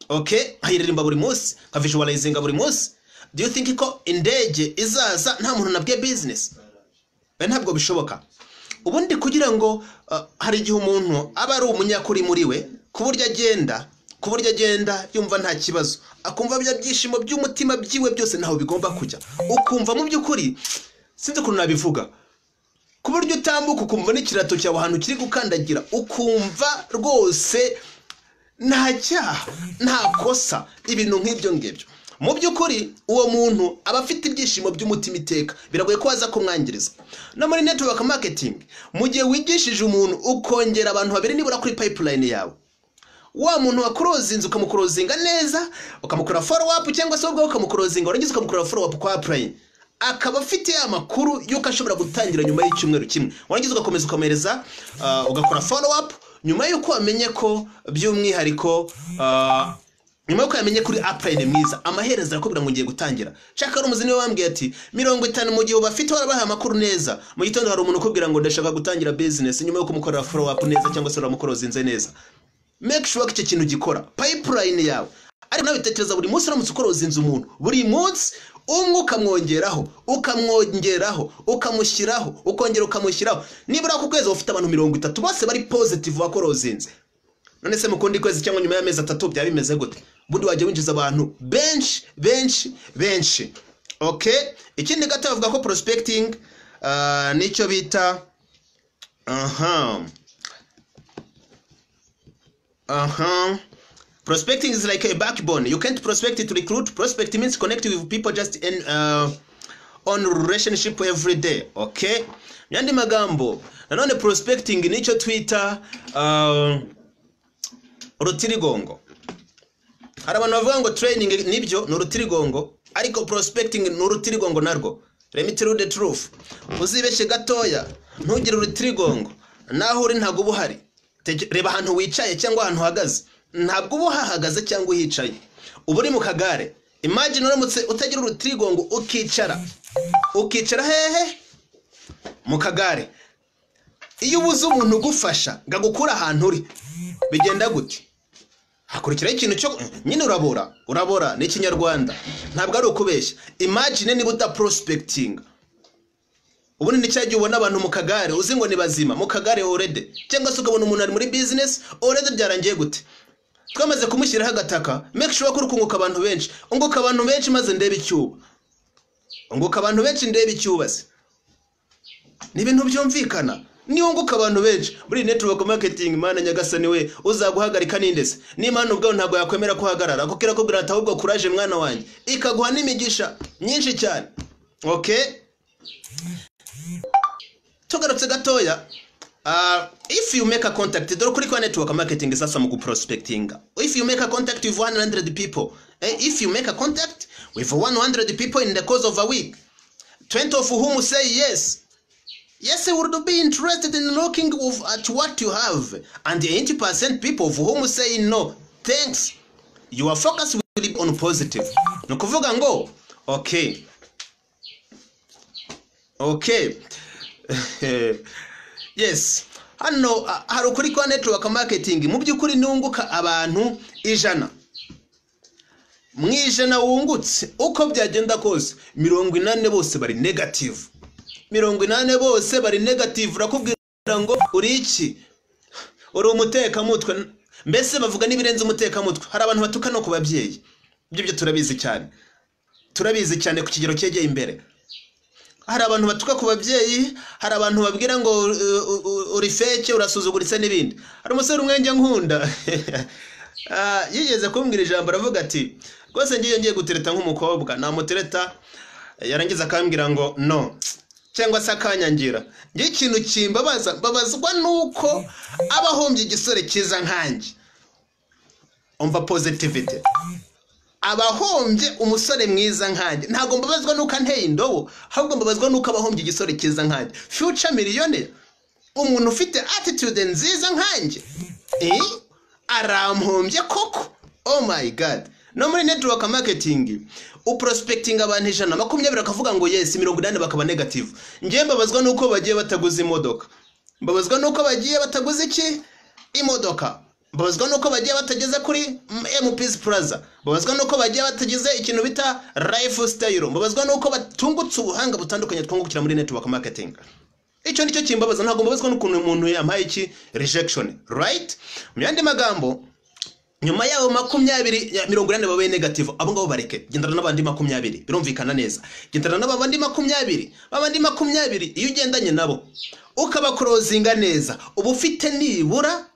okay, hayiririmba buri munsi, nka visualizinga buri munsi. Do you think ko indege izaza nta muntu nabwiye business? Ntabwo bishoboka. Ubundi kugira ngo hari igihe umuntu aba ari umunyakuri muri we, ku buryo agenda yumva nta kibazo, akumva bya byishimo by'umutima byiwe byose naho bigomba kujya, ukumva mu by'ukuri sinzi ukuntu nabivuga, ku buryo utambuka ukumva n'ikirato cyawe ahantu kiri gukandagira, ukumva rwose nta cyaha nta kosa, ibintu nk'ibyo ngibyo. Mu by'ukuri uwo muntu aba afite ibyishimo by'umutima iteka, biragoye ko waza kumwangiriza. No muri network marketing, mu gihe wigishije umuntu ukongera abantu babiri nibura kuri pipeline yawe, wa muntu wakurozinze ukamukurozinga neza, ukamukora follow up cyangwa se ubwo ukamukurozinga urangiza ukamukora follow up kwa upline, akaba afite amakuru yuko ashobora gutangira nyuma y'icyumweru kimwe, urangiza ugakomeza ukomereza ugakora follow up nyuma yuko wamenye ko by'umwihariko nyuma yuko yamenye kuri upline mwiza, amaherezo arakubwira ngo ngiye gutangira. Chaka ari umuzi niwe wambwiye ati 50 mu gihe bafite warabaha amakuru neza, mu gitondo hari umuntu ukubwira ngo ndashaka gutangira business nyuma yuko umukorera follow up neza cyangwa se uramukurozinze neza. Make sure ko icyo kintu gikora pipeline yawe. Ariko nawe bitekereza buri munsi uramutse ukorozinze umuntu, buri munsi umwe ukamwongeraho, ukamushyiraho, ukongera ukamushyiraho, nibura ku kwezi ufite abantu 30 bose bari positive wakorozinze. None se mukundi kwezi cyangwa nyuma y'amezi 3 bya bimeze gute? Bundi waje winjiza abantu benshi. Okay, ikindi gato bavuga ko prospecting nicyo bita prospecting is like a backbone. You can't prospect to recruit. Prospect means connecting with people just in on relationship every day. Okay, yandi magambo nanone prospecting nicyo twita urutirigongo. Hari abantu bavuga ngo training nibyo ni urutirigongo, ariko prospecting ni urutirigongo narwo. Let me tell you the truth. Uzibeshye gatoya ntugire urutirigongo, naho uri ntago buhari. Reba ahantu wicaye cyangwa ahantu uhagaze, ntabwo uba uhahagaze cyangwa uhicaye, uba uri mu kagare. Imagine uramutse utagira urutirigongo ukicara hehe? Mu kagare. Iyo ubuze umuntu ugufasha ngagukura ahantu uri, bigenda gute? Hakurikiraho ikintu cyo nyine urabora ni Kinyarwanda, ntabwo ari ukubeshya. Imagine niba uta prospecting, ubundi ni cyagiye ubona abantu mu kagare uzi ngo ni bazima mu kagare already, cyangwa se ukabona umuntu ari muri business already, byarangiye gute? Twamaze kumushyiraho agataka. Make sure ko urukunguka abantu benshi, unguka abantu benshi maze ndebe icyuba, unguka abantu benshi ndebe icyubase. Ni ibintu byumvikana. niwunguka abantu benshi muri network marketing. Mana nyagasani we uzaguhagarika nindese n'Imana ubwo ntago yakwemera kuhagarara kuko irakubwira ati ahubwo courage mwana wanjye, ikaguha n'imigisha nyinshi cyane. Okay, tugarutse gatoya. If you make a contact, dore kuri kwa network marketing sasa mu prospecting. If you make a contact with 100 people, if you make a contact with 100 people in the course of a week, 20 of whom say yes, they would be interested in looking at what you have, and the 80% people of whom say no, thanks. Your focus will be on positive. Nukuvuga ngo, okay. Yes, hano hari ukuri kwa network marketing. Mu by'ukuri nunguka abantu 100. Mu 100 wungutse uko byagenda kose 80 bose bari negative. 80 bose bari negative. Urakubwira ngo uri iki? Uri umutekamutwe. Mbese bavuga nibirenze umutekamutwe. Hari abantu batuka no kubabyeyi. Ibyo turabizi cyane. Turabizi cyane ku kigero cyegeye imbere. Hari abantu batuka ku babyeyi, hari abantu babwira ngo uri feke, urasuzuguritse n'ibindi. Hari umusore umwenge nkunda yigeze kumbwira ijambo aravuga ati rwose ngiye gutereta nk'umukobwa, namutereta yarangiza akambwira ngo no, cyangwa se akanyangira. Ngiye ikintu kimbabaza, babazwa nuko abahombye igisore kiza nkanjye. Umva positivity. Abahombye umusore mwiza nkanjye ntago mbabazwa nuko anteye indobo, ahubwo mbabazwa nuko abahombye igisore kiza nkanjye. Future millionaire, umuntu ufite attitude nziza nkanjye aramhombye koko. Oh my god. No muri network marketing uprospecting abantu 120 akavuga ngo yes, 80 bakaba negative. Ngiye mbabazwa nuko bagiye bataguze imodoka, mbabazwa nuko bagiye bataguze iki imodoka, mbabazwa nuko bagiye batageze kuri MP's Plaza, mbabazwa nuko bagiye batageze ikintu bita lifestyle, mbabazwa nuko batungutse ubuhanga butandukanye twungukira muri network marketing. Icyo nicyo kimbabaza, ntago mbabazwa n'ukuntu umuntu yampaye iki rejection, right? Mu yandi magambo, nyuma yaho 20 babaye negative, abo ngabo bareke, gendana n'abandi 20. Birumvikana neza, gendana n'abandi 20. Babandi 20 iyo ugendanye nabo ukaba closinga neza, uba ufite nibura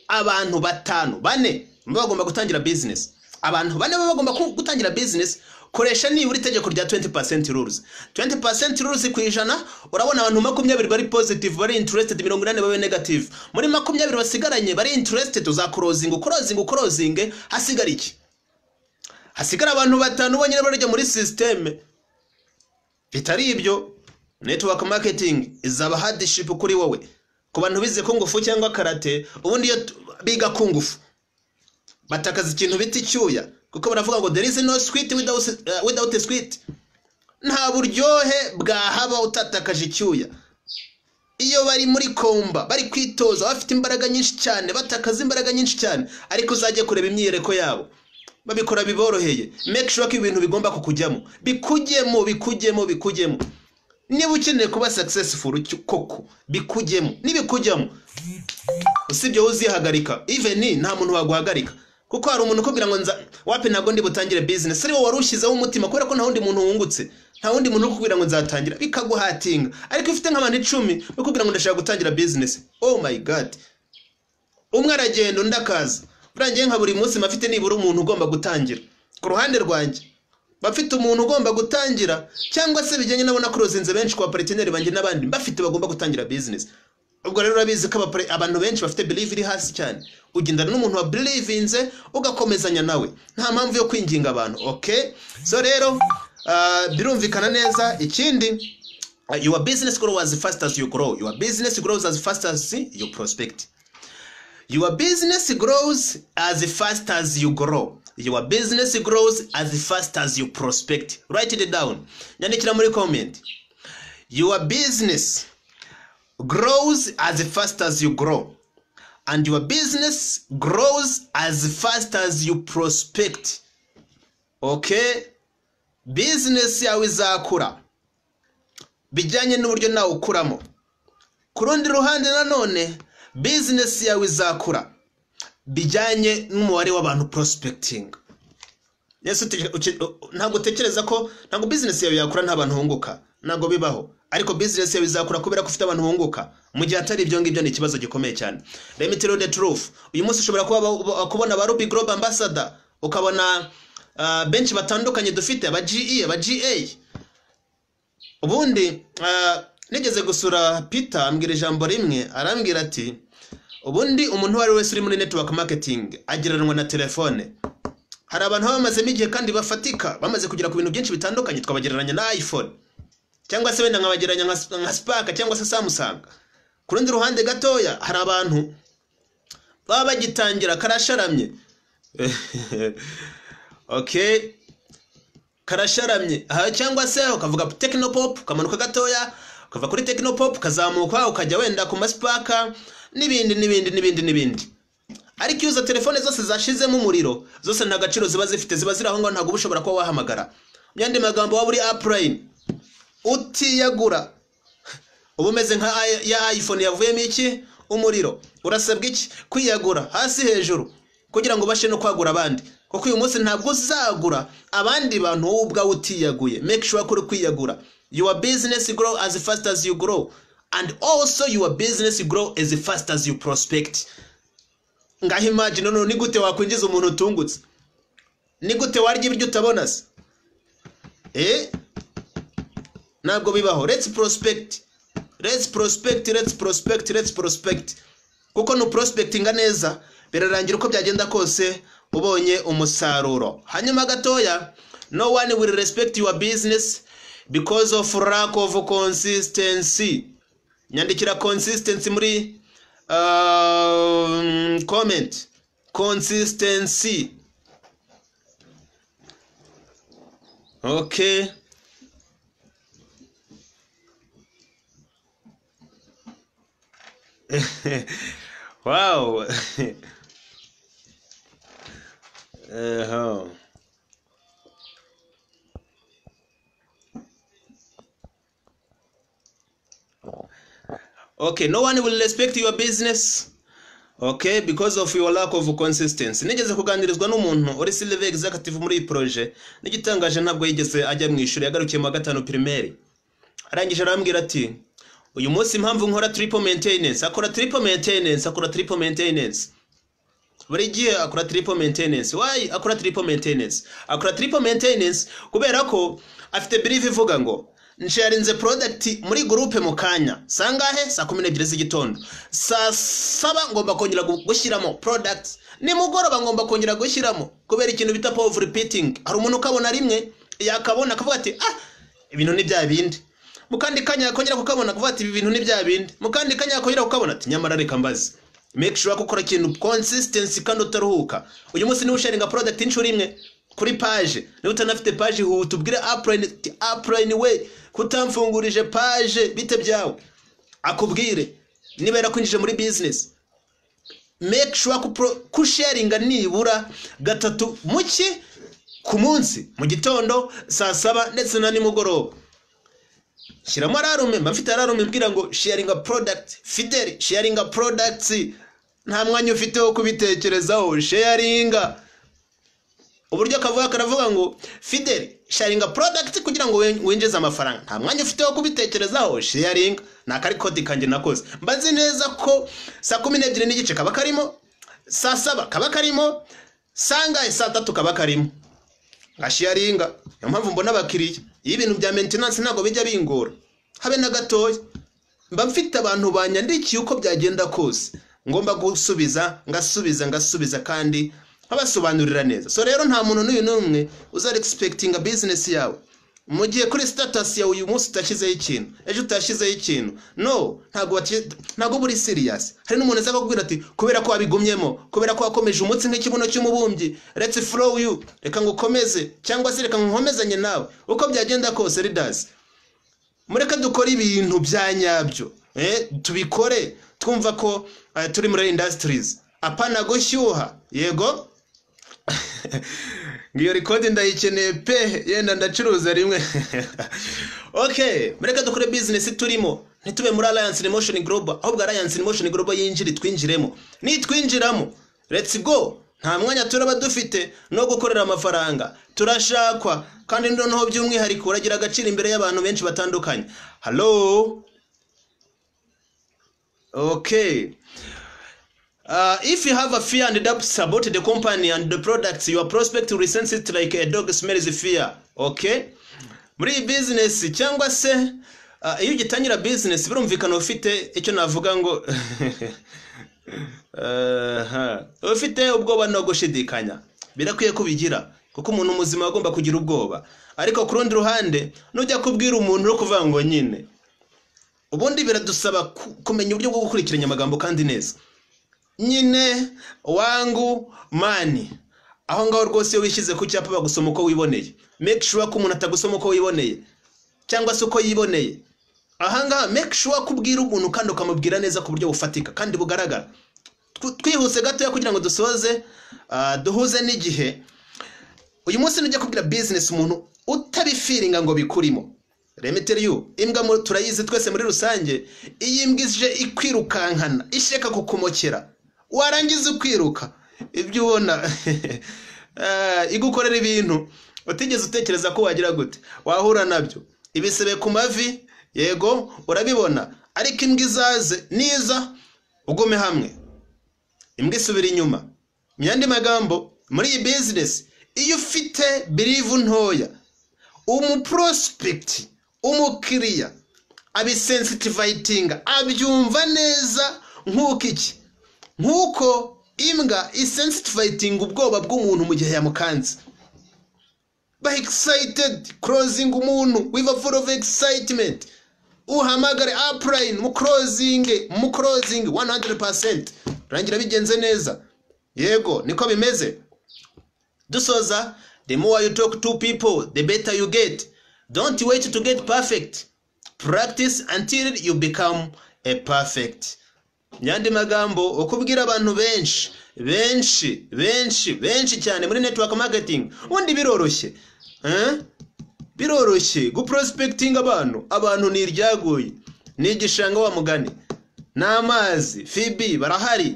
abantu 5-4 bagomba gutangira business. Abantu 4 bagomba gutangira business. Koresha nibura itegeko rya 20% rules. 20% rules ku ijana, urabona abantu 20 bari positive, bari interested, 80 babe negative. Muri 20 basigaranye bari interested, uza closing hasigara iki? Hasigara abantu 5 bonyine barajya muri system. Bitari ibyo, network marketing izaba hardship kuri wowe. Ku bantu bize ko ngufu cyangwa karate, ubundi iyo biga kungufu batakaza ikintu biti cyuya, kuko baravuga ngo there is no sweet without sweet. Nta buryohe bwahaba utatakaje icyuya. Iyo bari muri komba, bari kwitoza, bafite imbaraga nyinshi cyane, batakaza imbaraga nyinshi cyane, ariko uzajye kureba imyireko yabo, babikora biboroheye. Make sure ko ibintu bigomba kukujyamo, bikujyemo. Niba ukeneye kuba successful koko, bikujyemo. Nibikujyamo, usibye uzihagarika, even nta muntu waguhagarika. Kuko hari umuntu ukubwira ngo wapi ntago ndi butangire business, ari wowe warushyizeho umutima kubera ko nta wundi muntu wungutse, nta wundi muntu ukubwira ngo nzatangira, bikaguhatinga. Ariko ufite nk'abantu 10 ukubwira ngo ndashaka gutangira business, oh my god, umwe aragenda ndakaza. Burangiye nka buri munsi mafite nibura umuntu ugomba gutangira. Ku ruhande rwanjye bafite umuntu ugomba gutangira, cyangwa se bijyanye nabo na closinze benshi kwa partenaire banjye n'abandi bafite bagomba gutangira business. Ubwo rero urabizi ko abantu benshi bafite believe iri hasi cyane. Ugendana n'umuntu wa believinze ugakomezanya nawe, nta mpamvu yo kwinginga abantu. Okay, so rero birumvikana neza. Ikindi, your business grows as fast as you grow. Your business grows as fast as you prospect. Your business grows as fast as you grow. Your business grows as fast as you prospect. Write it down. Nyandikira muri comment. Your business grows as fast as you grow, and your business grows as fast as you prospect. Okay, business yawe izakura bijyanye n'uburyo nawe ukuramo. Ku rundi ruhande nanone, business yawe izakura bijyanye n'umubare w'abantu prospecting. Yesu ntabwo utekereza ko ntabwo business yawe yakura nta bantu hunguka, ntabwo bibaho. Ariko business yawe izakura kubera ko ufite abantu hunguka. Mu gihe atari ibyo ngibyo ni ikibazo gikomeye cyane. Let me tell you the truth. Uyu munsi ushobora kubona ba Ruby Global Ambassador, ukabona benshi batandukanye dufite aba GE, aba GA. Ubundi nigeze gusura Peter ambwira ijambo rimwe, arambwira ati ubundi umuntu wari wese uri muri network marketing agiranwa na telefone. Hari abantu bamaze igihe kandi bafatika, bamaze kugira ku bintu byinshi bitandukanye, twabagereranya na iPhone cyangwa se wenda nkabagereranya nka Spark cyangwa se Samsung. Ku rundi ruhande gatoya hari abantu baba bagitangira karasharamye. Okay, karasharamye cyangwa se ukavuga Technopop, kamanuka gatoya ukava kuri Technopop kazamuka ukajya wenda ku Spark n'ibindi. Ariko uza telefone zose zashizemo umuriro, zose nta gaciro ziba zifite, ziba ziri aho ngo ntago bushobora kuba wahamagara. Myandi magambo wa buri upline utiyagura ubumeze nka ya iPhone yavuyemo iki umuriro, urasabwa iki kwiyagura hasi hejuru kugira ngo bashe no kwagura abandi. Kuko uyu munsi ntabwo uzagura abandi bantu ubwa utiyaguye. Make sure ko kwiyagura. Your business grow as fast as you grow, and also your business grow as fast as you prospect. Ngaho imagine ni gute wakwinjiza umuntu utungutse, ni gute warya ibiryo utabona se? Ntabwo bibaho. Let's prospect. Kuko no prospectinga neza birarangira uko byagenda kose ubonye umusaruro. Hanyuma gatoya, no one will respect your business because of lack of consistency. Nyandikira consistency muri comment. Consistency. Okay. Wow. Okay, no one will respect your business. Okay, because of your lack of consistency. Nigeze kuganirizwa n'umuntu uri C-level executive muri iyi project. Nigitangaje ntabwo yigeze ajya mu ishuri, yagarukiye mu 5 primaire. Arangije arambwira ati uyu munsi impamvu nkora triple maintenance, akora triple maintenance. Buri gihe akora triple maintenance. Why akora triple maintenance? Akora triple maintenance kubera ko afite belief ivuga ngo nsharinze product muri groupe mu kanya sangahe saa 12 z'igitondo, saa 7 ngomba kongera gushyiramo products, ni mugoroba ngomba kongera gushyiramo, kubera ikintu bita power of repeating. Hari umuntu ukabona rimwe yakabona akavuga ati ibintu ni bya bindi, mukandi kanya akongera kukabona akavuga ati ibintu ni bya bindi, mukandi kanya akongera kukabona ati nyamara reka mbaze. Make sure ko ukora ikintu consistency kandi utaruhuka. Uyu munsi ni usharinga product inshuro imwe kuri page, ni utanafite page hutubwire upline we kutamfungurije page bite byawe akubwire niba yarakwinjije muri business. Make sure ko sharinga nibura 3 muki ku munsi, mu gitondo, saa 7 ndetse na nimugoroba. Shiramo ararume, mfite ararume mbwira ngo sharinga product, Fidel sharinga products, nta mwanya ufite wo kubitekerezaho, sharinga. Uburyo kavuga karavuga ngo Fidel sharinga product kugira ngo winjize amafaranga, nta mwanya ufite wo kubitekerezaho, sharinga. Nakari kodi kanje nakoze, mbazi neza ko saa 12 n'igice kaba karimo, saa 7 kaba karimo, sanga saa 3 kaba karimo, ngasharinga. Yo mpamvu mbona abakiriya ibintu bya maintenance ntago bijya bingora habe na gatoya. Mba mfite abantu banyandikiye uko byagenda kose, ngomba gusubiza ngasubiza kandi abasobanurira neza. So rero nta muntu n'uyu numwe uza expecting a business yawe mu gihe kuri status yawe uyu munsi utashizeho ikintu, ejo utashizeho ikintu. No, ntago buri serious. Hari n'umuntu aza kukubwira ati kubera ko wabigumyemo, kubera ko wakomeje umutsi nk'ikibuno cy'umubumbyi, let's flow you, reka ngukomeze cyangwa se reka nkomezanye nawe. Uko byagenda kose leaders, mureka dukora ibintu bya nyabyo, tubikore twumva ko turi muri industries, apana gushyuha. Yego ngiyo record ndayikeneye pe, yenda ndacuruza rimwe. Okay, mureka dukore business turimo, ntitube muri Alliance Motion Global, ahubwo Alliance Motion Global yinjire twinjiremo. Ni twinjiramo, let's go. nta mwanya turaba dufite no gukorera amafaranga, turashakwa kandi noneho by'umwihariko uragira agaciro imbere y'abantu benshi batandukanye. Hello. Okay. If you have a fear and doubts about the company and the products, your prospect will sense it like a dog smells fear. Okay? Muri business cyangwa se iyo ugitangira business birumvikana ufite icyo navuga ngo ufite ubwoba no gushidikanya. Birakwiye kubigira kuko umuntu muzima agomba kugira ubwoba. Ariko ku rundi ruhande nujya kubwira umuntu ro kuvuga ngo nyine ubundi biradusaba kumenya uburyo bwo gukurikiranya amagambo kandi neza. Nyine wangu mani aho ngaho rwose wishyize ku cyapa bagusoma uko wiboneye. Make sure ko umuntu atagusoma uko wiboneye cyangwa se uko yiboneye. Aha ngaha make sure kubwira umuntu kandi ukamubwira neza ku buryo bufatika kandi bugaragara. Twihuse gato kugira ngo dusoze duhuze n'igihe. Uyu munsi nujya kubwira business umuntu utabifiringa ngo bikurimo. Let me tell you, imbwa turayizi twese muri rusange. Iyi mbwa ije ikwirukankana isheka kukumokera, warangiza ukwiruka ibyo ubona igukorera ibintu utigeze utekereza ko wagira gute, wahura nabyo. Ibisebe ku mavi, yego urabibona, ariko imbwa izaze niza ugume hamwe, imbwa isubira inyuma. Myandi magambo muri iyi business, iyo ufite believe ntoya, prospect umukiriya abisensitivatinga abyumva neza nk'uko iki, nk'uko imbwa isensitivatinga ubwoba bw'umuntu mu gihe yamukanze. By excited closing umuntu with a full of excitement, uhamagare upline mu closing 100%, rangira bigenze neza. Yego niko bimeze. Dusoza, the more you talk to people the better you get. Don't wait to get perfect. Practice until you become a perfect. Nyandi magambo ukubwira abantu benshi cyane muri network marketing undi biroroshye. Biroroshye guprospecting abantu ni iryagoye. Ni igishanga wa mugani. N'amazi, Fibi barahari.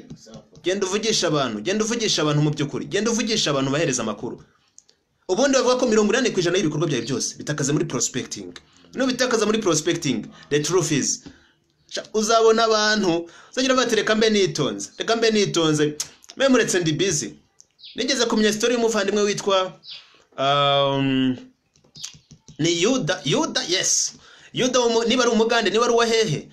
Genda uvugisha abantu mu byukuri. Genda uvugisha abantu bahereza amakuru. Ubundi bavuga ko 80% y'ibikorwa byawe byose bitakaza muri prospecting. No bitakaza muri prospecting, the truth is uzabona abantu zagira batereka mbe nitonze memuretse ndi busy. Nigeze kumenya story y'umuvandimwe witwa ni Yuda, yes. Yuda niba ari umugande, niba ari uwahehe,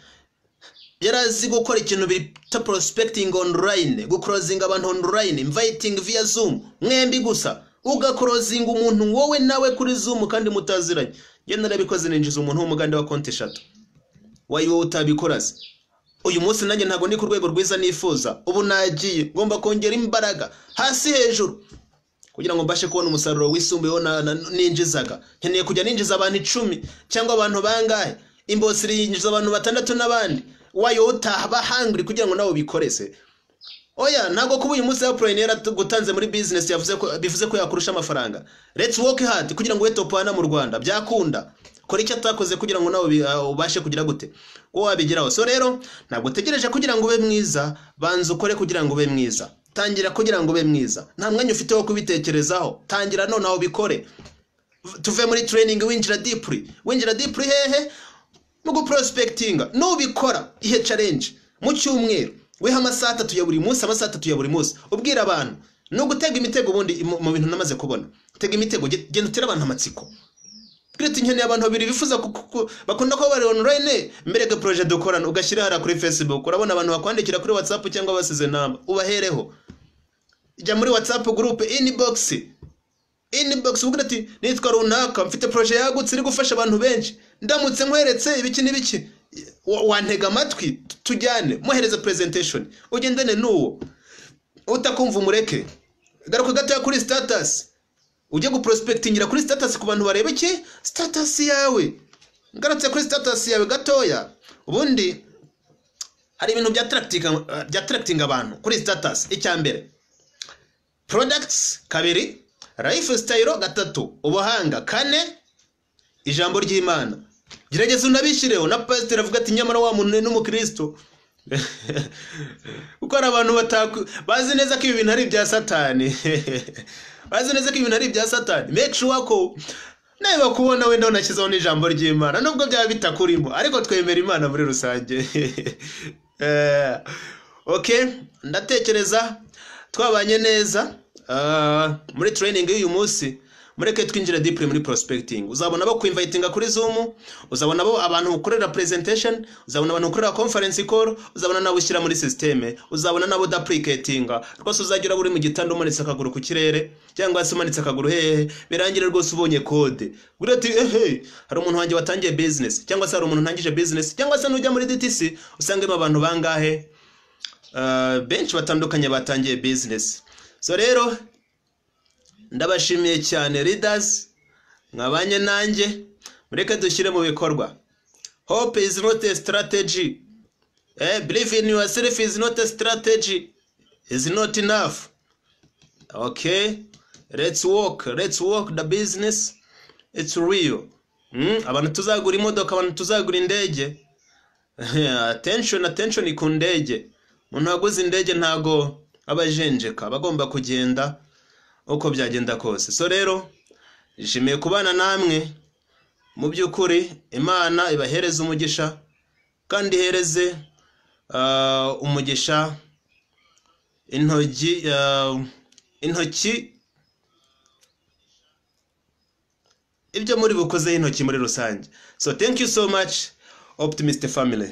yarazi gukora ikintu bita prospecting online, guclosing abantu online, inviting via Zoom, mwembi gusa ugaclosing umuntu wowe nawe kuri Zoom kandi mutaziranye. Nge narabikoze ninjiza umuntu w'umugande wa konti 3. Wayiwe utabikoraze. Uyu munsi nanjye ntago ni ku rwego rwiza nifuza. Ubu nagiye ngomba kongera imbaraga hasi hejuru kugira ngo mbashe kubona umusaruro wisumbuyeho ninjizaga. Nkeneye kujya ninjiza abantu 10 cyangwa abantu bangahe. Imbosiri yinjiza abantu 6 n'abandi. Wayo utaba hungry kugira ngo nawe bikorese. Oya ntago kuba uyu munsi upline yaragutanze muri business bivuze ko yakurusha amafaranga. Let's work hard kugira ngo we top 1 mu Rwanda byakunda. Kora icyo atakoze kugira ngo nawe ubashe kugira gute ko wabigeraho. So rero ntabwo tegereje kugira ngo ube mwiza, banza ukore kugira ngo ube mwiza. Tangira kugira ngo ube mwiza. Nta mwanya ufite wo kubitekerezaho. Tangira none aho bikore. Tuve muri training winjira deeply hehe mu guprospectinga. Nubikora ihe challenge mu cyumweru weha amasaha 3 ya buri munsi, ubwira abantu no gutega imitego ubundi mu bintu namaze kubona. Tega imitego genda utera abantu amatsiko. Grete nkeneye abantu babiri bifuza bakunda ko bari online mbere ga project dukorana ugashyira hara kuri Facebook. Urabona abantu bakwandikira kuri WhatsApp cyangwa basize namba, ubahereho. Ijya muri WhatsApp group inbox uvuga ati nitwa runaka mfite project yagutse iri gufasha abantu benshi, ndamutse nkweretse ibiki n'ibiki, wantega amatwi tujyane muhereza presentation ugendane n'uwo. Utakumva umureke garuka gato kuri status, ujye guprospectingira kuri status ku bantu barebe iki status yawe. Ngarutse kuri status yawe gatoya, ubundi hari ibintu bya attracting abantu kuri status. Icyambere products, kabiri lifestyle, gatatu ubuhanga, kane ijambo ry'Imana. Gerageza unabishireho na pastor avuga ati nyamara wa muntu n'umukristo kuko hari abantu bazi neza ko ibi bintu ari ibya satani. Bazi neza ko ibi bintu ari ibya satani. Make sure ko niba kubona wenda unashyizeho n'ijambo ry'Imana nubwo byaba bitakurimo, ariko twemera Imana muri rusange. Okay, ndatekereza twabanye neza muri training y'uyu munsi. Mureke twinjira deeply muri prospecting. Uzabona abo kuinvitinga kuri Zoom, uzabona abo abantu ukorera presentation, uzabona abantu ukorera conference call, uzabona nabo ushyira muri system, uzabona nabo duplicatinga. Rwose uzagira buri mu gitando umanitse akaguru ku kirere cyangwa se umanitse akaguru hehe, birangire rwose ubonye code. Gura ati hari umuntu wanjye watangiye business, cyangwa se hari umuntu ntangije business, cyangwa se nujya muri DTC usangemo abantu bangahe benshi batandukanye batangiye business. So rero ndabashimiye cyane leaders mwabanye nanjye, mureke dushyire mu bikorwa. Hope is not a strategy. Believe in yourself is not a strategy. Is not enough. Okay, let's work the business. It's real. Abantu tuzagura imodoka, abantu tuzagura indege. Attention ku ndege. Umuntu waguze indege ntago abajenjeka, bagomba kugenda uko byagenda kose. So rero nishimiye kubana namwe. Mu by'ukuri Imana ibahereze umugisha, kandi ihereze umugisha intoki ibyo muri bukoze intoki muri rusange. So thank you so much, Optimist family.